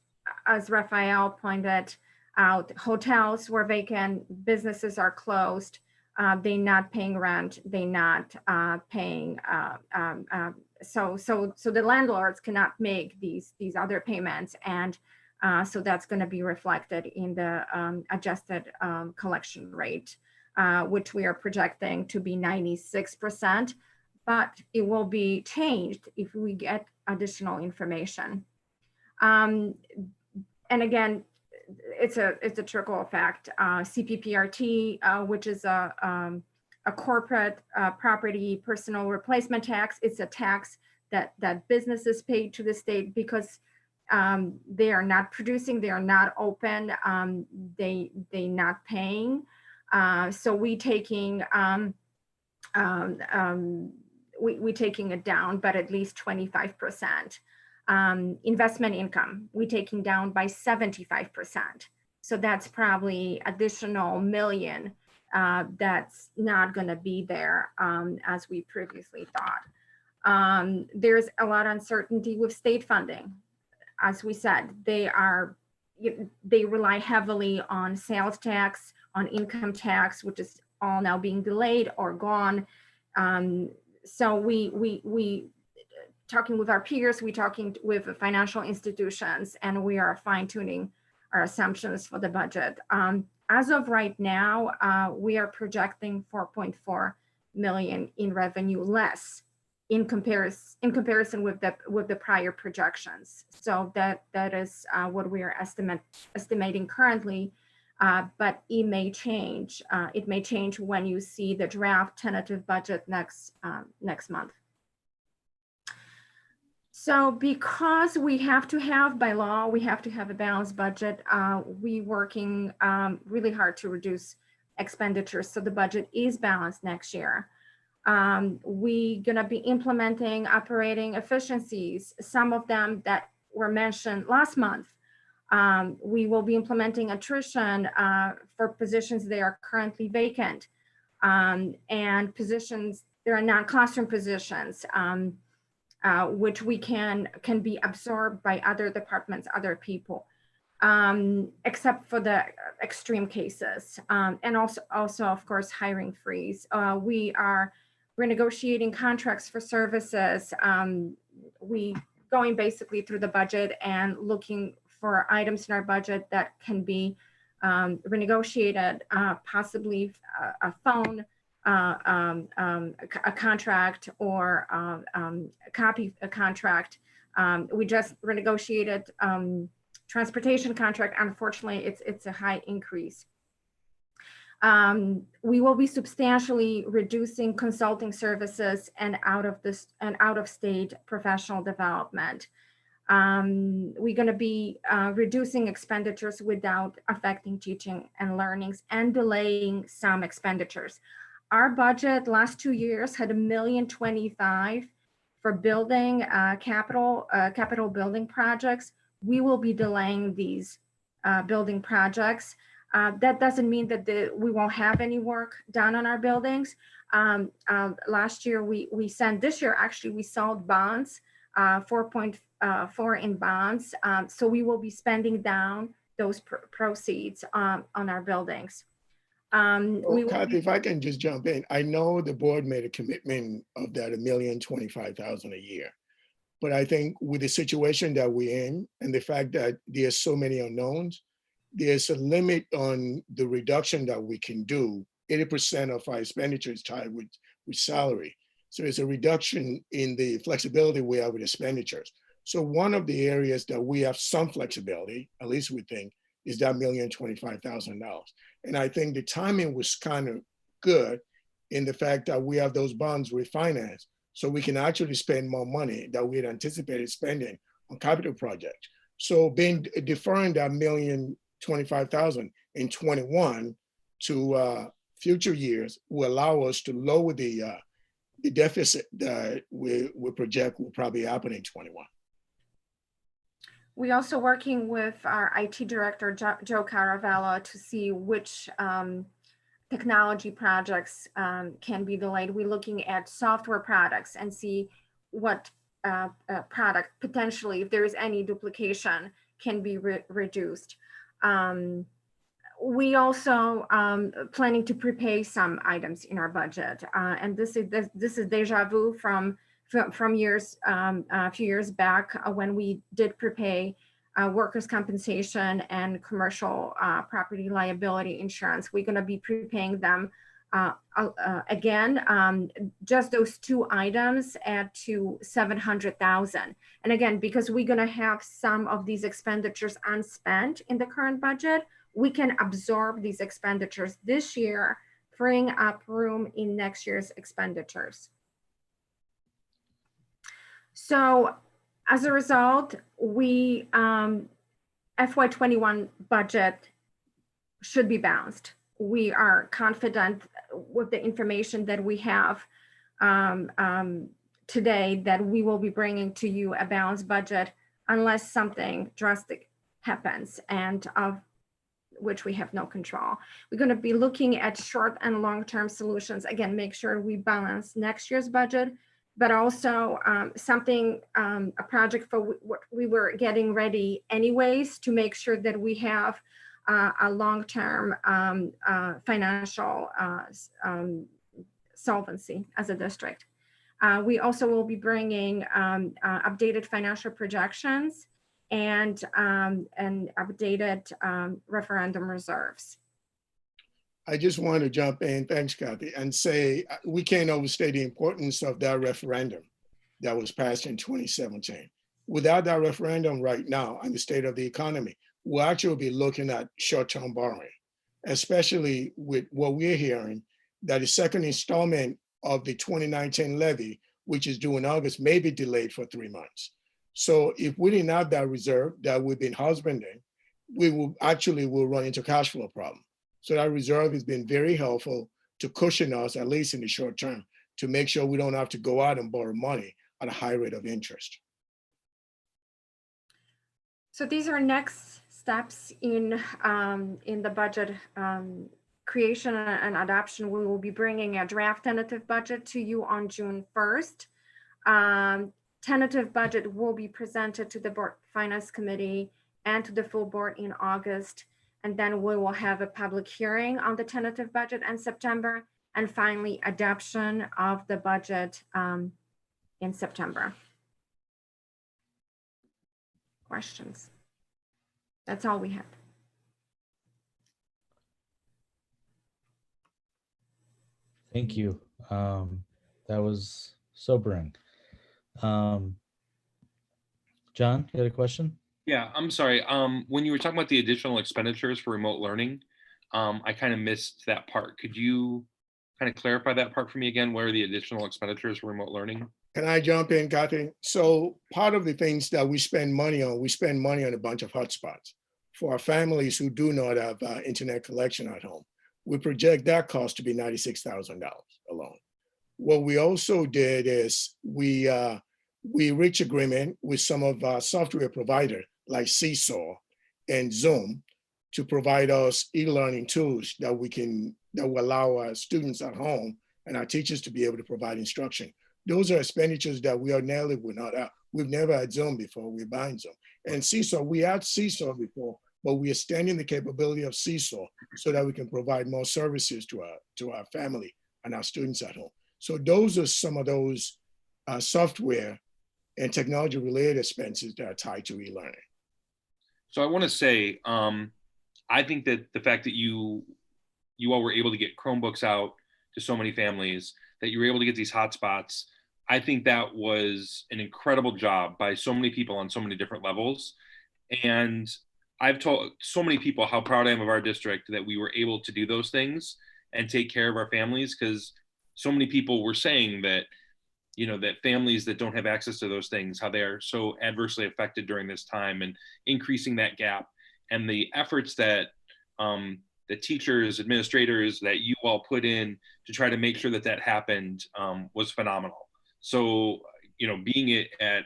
as Raphael pointed out, hotels were vacant, businesses are closed, they're not paying rent, they're not paying, so the landlords cannot make these other payments. And so that's going to be reflected in the adjusted collection rate, which we are projecting to be 96%, but it will be changed if we get additional information. And again, it's a trickle effect. CPPRT, which is a corporate property personal replacement tax, it's a tax that businesses pay to the state because they are not producing, they are not open, they not paying. So we taking it down, but at least 25%. Investment income, we taking down by 75%. So that's probably additional million that's not going to be there as we previously thought. There's a lot of uncertainty with state funding. As we said, they rely heavily on sales tax, on income tax, which is all now being delayed or gone. So we talking with our peers, we talking with financial institutions, and we are fine tuning our assumptions for the budget. As of right now, we are projecting 4.4 million in revenue less in comparison with the prior projections. So that is what we are estimating currently, but it may change. It may change when you see the draft tentative budget next month. So because we have to have, by law, we have to have a balanced budget, we working really hard to reduce expenditures so the budget is balanced next year. We gonna be implementing operating efficiencies, some of them that were mentioned last month. We will be implementing attrition for positions that are currently vacant, and positions that are non-classroom positions, which we can be absorbed by other departments, other people, except for the extreme cases. And also of course, hiring freeze. We are renegotiating contracts for services. We going basically through the budget and looking for items in our budget that can be renegotiated, possibly a phone, a contract, or a contract. We just renegotiated transportation contract. Unfortunately, it's a high increase. We will be substantially reducing consulting services and out of state professional development. We're going to be reducing expenditures without affecting teaching and learnings and delaying some expenditures. Our budget last 2 years had $1,025,000 for building capital building projects. We will be delaying these building projects. That doesn't mean that we won't have any work done on our buildings. Last year, this year actually we sold bonds 4.4 in bonds. So we will be spending down those proceeds on our buildings. Kathy, if I can just jump in, I know the board made a commitment of that $1,025,000 a year. But I think with the situation that we're in and the fact that there's so many unknowns, there's a limit on the reduction that we can do. 80% of our expenditure is tied with salary. So there's a reduction in the flexibility we have with expenditures. So one of the areas that we have some flexibility, at least we think, is that $1,025,000. And I think the timing was kind of good in the fact that we have those bonds refinanced, so we can actually spend more money that we had anticipated spending on capital projects. So deferring that $1,025,000 in 21 to future years will allow us to lower the deficit that we project will probably happen in 21. We also working with our IT director, Joe Caravello, to see which technology projects can be delayed. We're looking at software products and see what product potentially, if there is any duplication, can be reduced. We also planning to prepay some items in our budget, and this is deja vu from years, a few years back when we did prepay workers' compensation and commercial property liability insurance. We're going to be prepaying them again. Just those two items add to $700,000. And again, because we're going to have some of these expenditures unspent in the current budget, we can absorb these expenditures this year, freeing up room in next year's expenditures. So as a result, we FY21 budget should be balanced. We are confident with the information that we have today that we will be bringing to you a balanced budget unless something drastic happens, and of which we have no control. We're going to be looking at short and long-term solutions. Again, make sure we balance next year's budget, but also a project for what we were getting ready anyways to make sure that we have a long-term financial solvency as a district. We also will be bringing updated financial projections and updated referendum reserves. I just want to jump in, thanks, Kathy, and say we can't overstate the importance of that referendum that was passed in 2017. Without that referendum right now and the state of the economy, we'll actually be looking at short-term borrowing, especially with what we're hearing, that the second installment of the 2019 levy, which is due in August, may be delayed for 3 months. So if we didn't have that reserve that we've been husbanding, we will run into cash flow problem. So that reserve has been very helpful to cushion us, at least in the short term, to make sure we don't have to go out and borrow money at a high rate of interest. So these are next steps in the budget creation and adoption. We will be bringing a draft tentative budget to you on June 1st. Tentative budget will be presented to the Board Finance Committee and to the full board in August. And then we will have a public hearing on the tentative budget in September, and finally adoption of the budget in September. Questions? That's all we have. Thank you. That was sobering. John, you had a question? Yeah, I'm sorry. When you were talking about the additional expenditures for remote learning, I kind of missed that part. Could you kind of clarify that part for me again? Where are the additional expenditures for remote learning? Can I jump in, Kathy? So part of the things that we spend money on a bunch of hotspots. For our families who do not have internet connection at home, we project that cost to be $96,000 alone. What we also did is we reached agreement with some of our software providers like Seesaw and Zoom to provide us e-learning tools that will allow our students at home and our teachers to be able to provide instruction. Those are expenditures that we ordinarily would We've never had Zoom before. We're buying Zoom. And Seesaw, we had Seesaw before, but we are extending the capability of Seesaw so that we can provide more services to our family and our students at home. So those are some of those software and technology related expenses that are tied to e-learning. So I want to say, I think that the fact that you all were able to get Chromebooks out to so many families, that you were able to get these hotspots, I think that was an incredible job by so many people on so many different levels. And I've told so many people how proud I am of our district that we were able to do those things and take care of our families, because so many people were saying that, you know, that families that don't have access to those things, how they are so adversely affected during this time, and increasing that gap. And the efforts that the teachers, administrators, that you all put in to try to make sure that that happened was phenomenal. So, you know, being at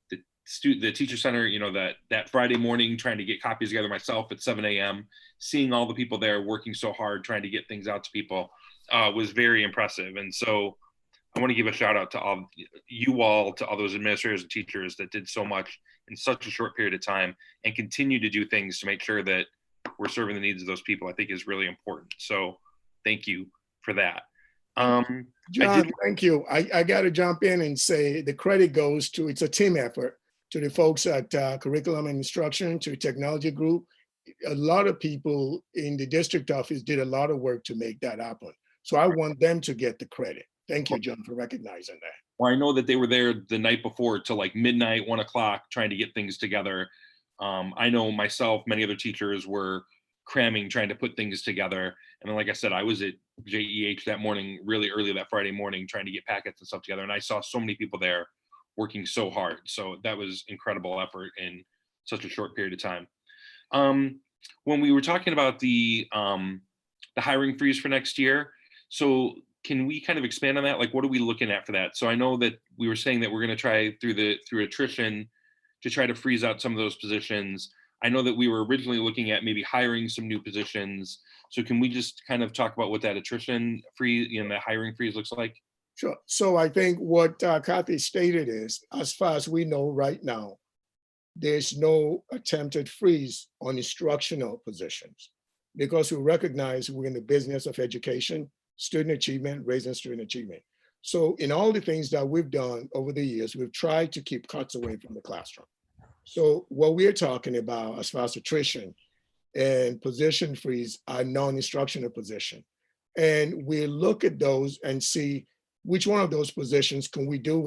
the teacher center, you know, that Friday morning, trying to get copies together myself at 7 a.m., seeing all the people there working so hard, trying to get things out to people was very impressive. And so I want to give a shout out to all you all, to all those administrators and teachers that did so much in such a short period of time and continue to do things to make sure that we're serving the needs of those people. I think is really important. So thank you for that. John, thank you. I got to jump in and say the credit goes to, it's a team effort, to the folks at Curriculum and Instruction, to the technology group. A lot of people in the district office did a lot of work to make that happen. So I want them to get the credit. Thank you, John, for recognizing that. Well, I know that they were there the night before till like midnight, 1 o'clock, trying to get things together. I know myself, many other teachers were cramming, trying to put things together. And then, like I said, I was at JEH that morning, really early that Friday morning, trying to get packets and stuff together. And I saw so many people there working so hard. So that was incredible effort in such a short period of time. When we were talking about the hiring freeze for next year, so can we kind of expand on that? Like, what are we looking at for that? So I know that we were saying that we're going to try through attrition to try to freeze out some of those positions. I know that we were originally looking at maybe hiring some new positions. So can we just kind of talk about what that attrition freeze, you know, that hiring freeze looks like? Sure. So I think what Kathy stated is, as far as we know right now, there's no attempted freeze on instructional positions, because we recognize we're in the business of education, student achievement, raising student achievement. So in all the things that we've done over the years, we've tried to keep cuts away from the classroom. So what we're talking about as far as attrition and position freeze are non-instructional position. And we look at those and see which one of those positions can we do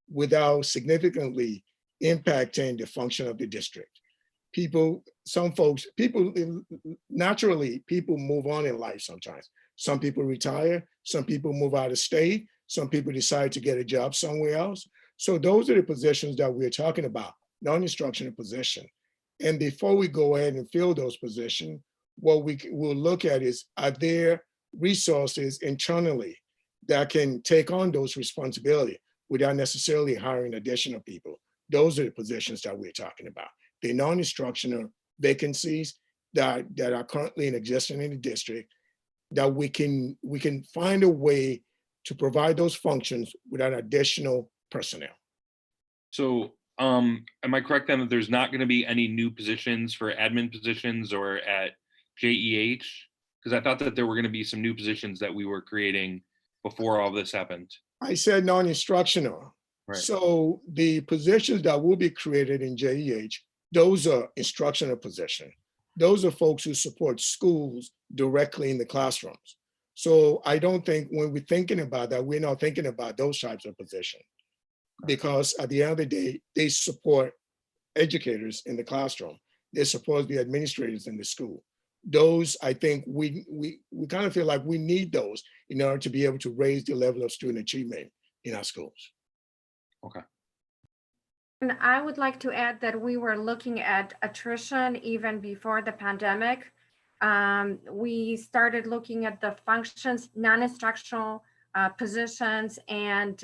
without significantly impacting the function of the district. Naturally, people move on in life sometimes. Some people retire, some people move out of state, some people decide to get a job somewhere else. So those are the positions that we're talking about, non-instructional position. And before we go ahead and fill those positions, what we will look at is, are there resources internally that can take on those responsibilities without necessarily hiring additional people? Those are the positions that we're talking about. The non-instructional vacancies that are currently in existence in the district, that we can find a way to provide those functions without additional personnel. So am I correct then that there's not going to be any new positions for admin positions or at JEH? Because I thought that there were going to be some new positions that we were creating before all this happened. I said non-instructional. Right. So the positions that will be created in JEH, those are instructional positions. Those are folks who support schools directly in the classrooms. So I don't think when we're thinking about that, we're not thinking about those types of positions, because at the end of the day, they support educators in the classroom. They support the administrators in the school. Those, I think we kind of feel like we need those in order to be able to raise the level of student achievement in our schools. Okay. And I would like to add that we were looking at attrition even before the pandemic. We started looking at the functions, non-instructional positions, and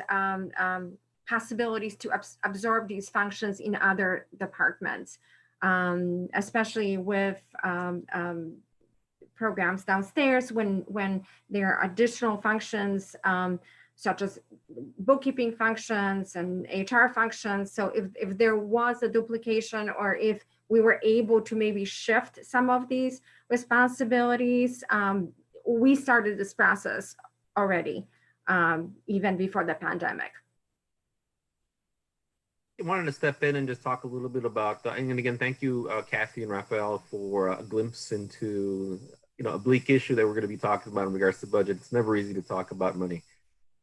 possibilities to absorb these functions in other departments, especially with programs downstairs when there are additional functions such as bookkeeping functions and HR functions. So if there was a duplication, or if we were able to maybe shift some of these responsibilities, we started this process already, even before the pandemic. I wanted to step in and just talk a little bit about, and again, thank you, Kathy and Raphael, for a glimpse into, a bleak issue that we're going to be talking about in regards to budget. It's never easy to talk about money.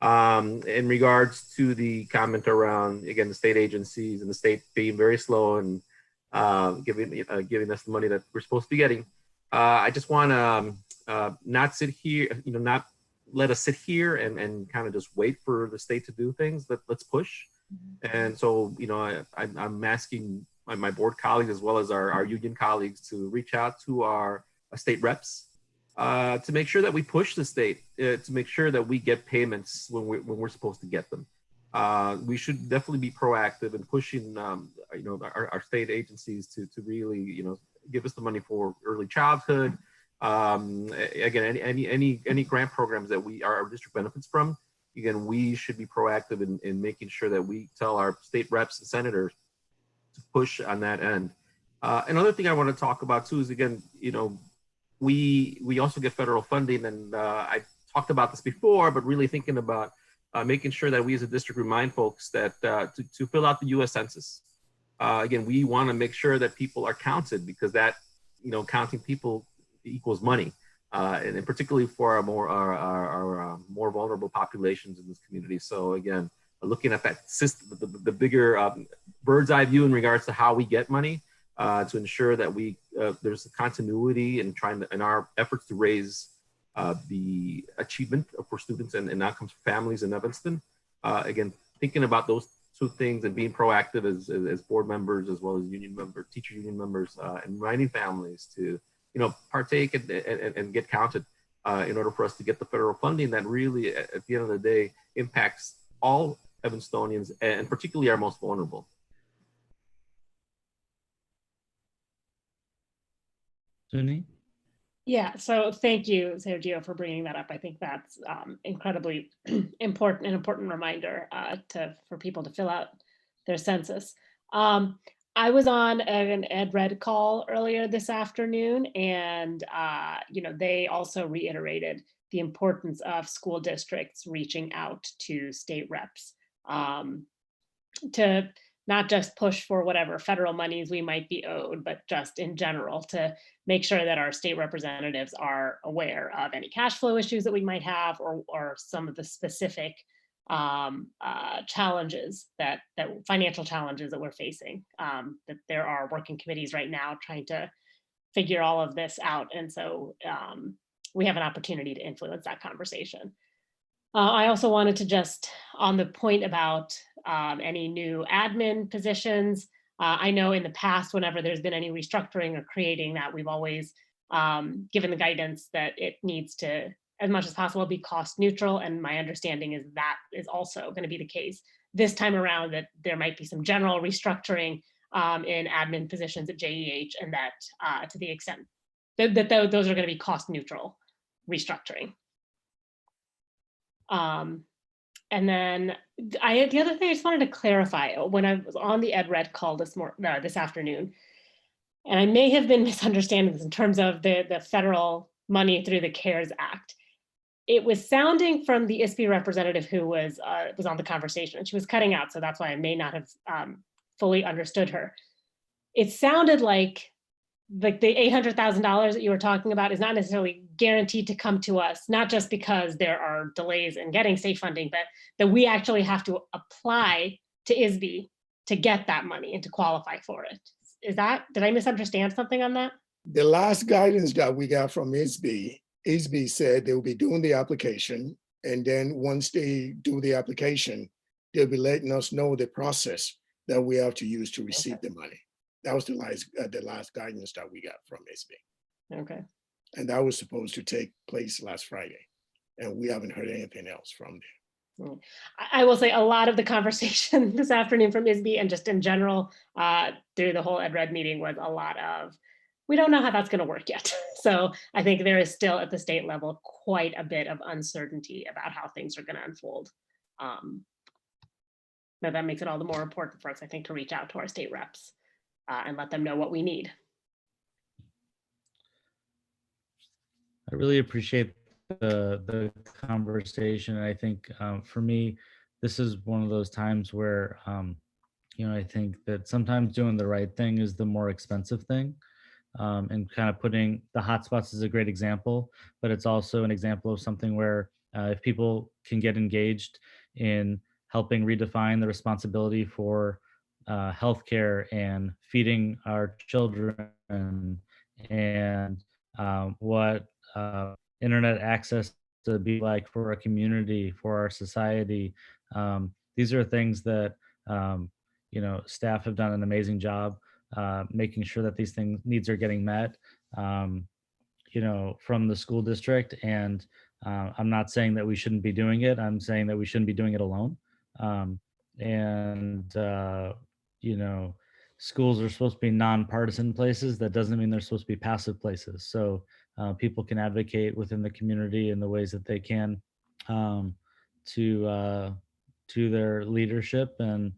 In regards to the comment around, again, the state agencies and the state being very slow and giving us the money that we're supposed to be getting, I just want to not sit here, not let us sit here and kind of just wait for the state to do things. Let's push. And so, I'm asking my board colleagues as well as our union colleagues to reach out to our state reps to make sure that we push the state to make sure that we get payments when we're supposed to get them. We should definitely be proactive in pushing, our state agencies to really, give us the money for early childhood. Again, any grant programs that our district benefits from. Again, we should be proactive in making sure that we tell our state reps and senators to push on that end. Another thing I want to talk about too is, again, we also get federal funding, and I talked about this before, but really thinking about making sure that we as a district remind folks that to fill out the U.S. Census. Again, we want to make sure that people are counted, because that, counting people equals money. And particularly for our more vulnerable populations in this community. So again, looking at that system, the bigger bird's eye view in regards to how we get money to ensure that there's a continuity in our efforts to raise the achievement for students and outcomes for families in Evanston. Again, thinking about those two things and being proactive as board members as well as teacher union members, and reminding families to partake and get counted in order for us to get the federal funding that really, at the end of the day, impacts all Evanstonians and particularly our most vulnerable. Suni? Yeah, so thank you, Sergio, for bringing that up. I think that's incredibly important reminder for people to fill out their census. I was on an EdRed call earlier this afternoon, and they also reiterated the importance of school districts reaching out to state reps to not just push for whatever federal monies we might be owed, but just in general to make sure that our state representatives are aware of any cash flow issues that we might have, or some of the specific challenges that financial challenges that we're facing, that there are working committees right now trying to figure all of this out. And so we have an opportunity to influence that conversation. I also wanted to just, on the point about any new admin positions, I know in the past, whenever there's been any restructuring or creating that, we've always given the guidance that it needs to, as much as possible, be cost neutral. And my understanding is that is also going to be the case this time around, that there might be some general restructuring in admin positions at JEH, and that to the extent that those are going to be cost neutral restructuring. And then the other thing I just wanted to clarify, when I was on the EdRed call this afternoon, and I may have been misunderstanding this in terms of the federal money through the CARES Act. It was sounding from the ISB representative who was on the conversation, and she was cutting out, so that's why I may not have fully understood her. It sounded like the $800,000 that you were talking about is not necessarily guaranteed to come to us, not just because there are delays in getting state funding, but that we actually have to apply to ISB to get that money and to qualify for it. Did I misunderstand something on that? The last guidance that we got from ISB said they will be doing the application, and then once they do the application, they'll be letting us know the process that we have to use to receive the money. That was the last guidance that we got from ISB. Okay. And that was supposed to take place last Friday, and we haven't heard anything else from them. I will say a lot of the conversation this afternoon from ISB and just in general through the whole EdRed meeting was a lot of, we don't know how that's going to work yet. So I think there is still at the state level quite a bit of uncertainty about how things are going to unfold. But that makes it all the more important for us, I think, to reach out to our state reps and let them know what we need. I really appreciate the conversation. I think for me, this is one of those times where I think that sometimes doing the right thing is the more expensive thing. And kind of putting the hotspots is a great example, but it's also an example of something where if people can get engaged in helping redefine the responsibility for healthcare and feeding our children and what internet access to be like for our community, for our society. These are things that staff have done an amazing job making sure that these needs are getting met. From the school district. And I'm not saying that we shouldn't be doing it. I'm saying that we shouldn't be doing it alone. And schools are supposed to be nonpartisan places. That doesn't mean they're supposed to be passive places. So people can advocate within the community in the ways that they can to their leadership and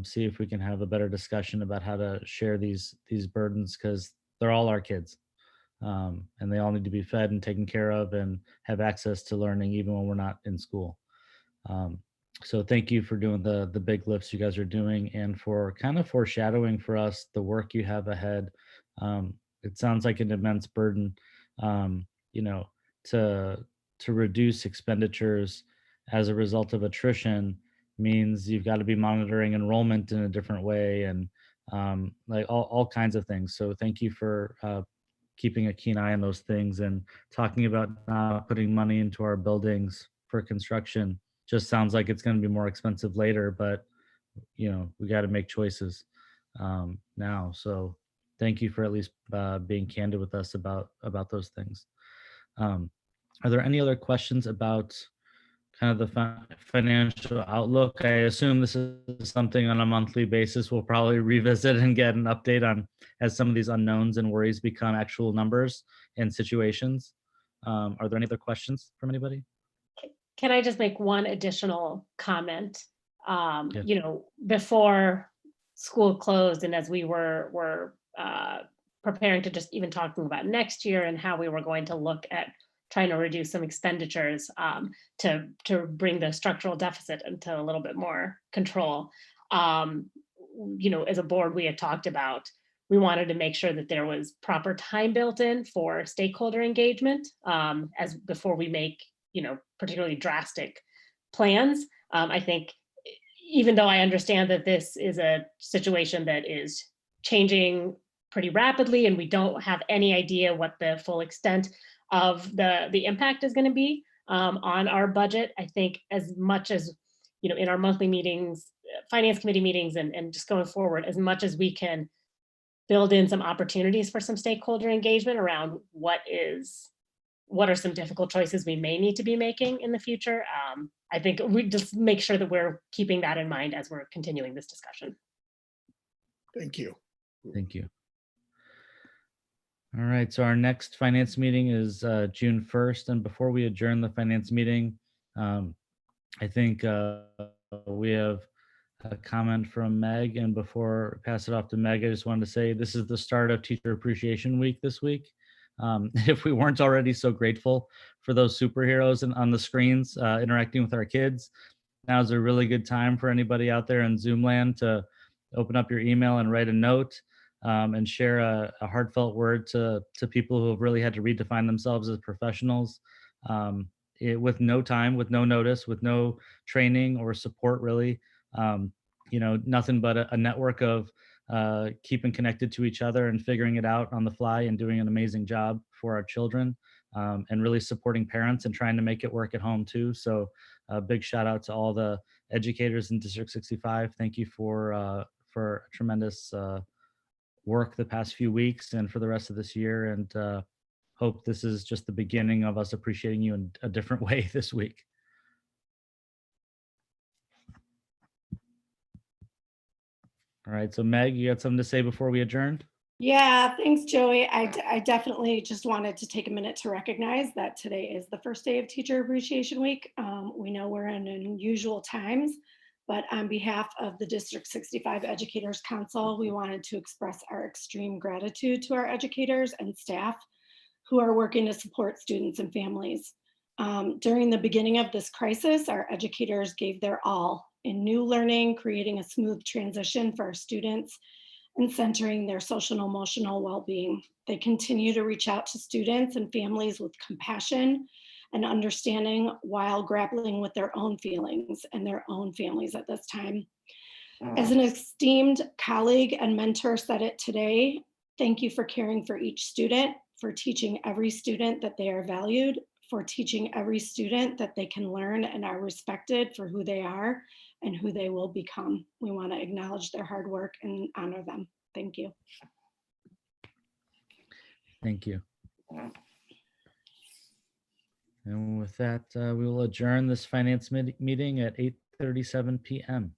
see if we can have a better discussion about how to share these burdens, because they're all our kids. And they all need to be fed and taken care of and have access to learning even when we're not in school. So thank you for doing the big lifts you guys are doing and for kind of foreshadowing for us the work you have ahead. It sounds like an immense burden, to reduce expenditures as a result of attrition means you've got to be monitoring enrollment in a different way and like all kinds of things. So thank you for keeping a keen eye on those things and talking about not putting money into our buildings for construction. Just sounds like it's going to be more expensive later, but we got to make choices now. So thank you for at least being candid with us about those things. Are there any other questions about kind of the financial outlook? I assume this is something on a monthly basis we'll probably revisit and get an update on as some of these unknowns and worries become actual numbers and situations. Are there any other questions from anybody? Can I just make one additional comment? Yeah. Before school closed and as we were preparing to just even talking about next year and how we were going to look at trying to reduce some expenditures to bring the structural deficit into a little bit more control. As a board, we had talked about, we wanted to make sure that there was proper time built in for stakeholder engagement as before we make, particularly drastic plans. I think even though I understand that this is a situation that is changing pretty rapidly and we don't have any idea what the full extent of the impact is going to be on our budget. I think as much as, in our monthly meetings, finance committee meetings, and just going forward, as much as we can build in some opportunities for some stakeholder engagement around what are some difficult choices we may need to be making in the future. I think we just make sure that we're keeping that in mind as we're continuing this discussion. Thank you. Thank you. All right, so our next finance meeting is June 1st. And before we adjourn the finance meeting, I think we have a comment from Meg. And before I pass it off to Meg, I just wanted to say this is the start of Teacher Appreciation Week this week. If we weren't already so grateful for those superheroes on the screens interacting with our kids, now's a really good time for anybody out there in Zoom land to open up your email and write a note. And share a heartfelt word to people who have really had to redefine themselves as professionals with no time, with no notice, with no training or support, really. Nothing but a network of keeping connected to each other and figuring it out on the fly and doing an amazing job for our children and really supporting parents and trying to make it work at home too. So a big shout out to all the educators in District 65. Thank you for a tremendous work the past few weeks and for the rest of this year, and hope this is just the beginning of us appreciating you in a different way this week. All right, so Meg, you got something to say before we adjourn? Yeah, thanks, Joey. I definitely just wanted to take a minute to recognize that today is the first day of Teacher Appreciation Week. We know we're in unusual times, but on behalf of the District 65 Educators Council, we wanted to express our extreme gratitude to our educators and staff who are working to support students and families. During the beginning of this crisis, our educators gave their all in new learning, creating a smooth transition for our students, and centering their social and emotional well-being. They continue to reach out to students and families with compassion and understanding while grappling with their own feelings and their own families at this time. As an esteemed colleague and mentor said it today, thank you for caring for each student, for teaching every student that they are valued, for teaching every student that they can learn and are respected for who they are and who they will become. We want to acknowledge their hard work and honor them. Thank you. Thank you. And with that, we will adjourn this finance meeting at 8:37 p.m.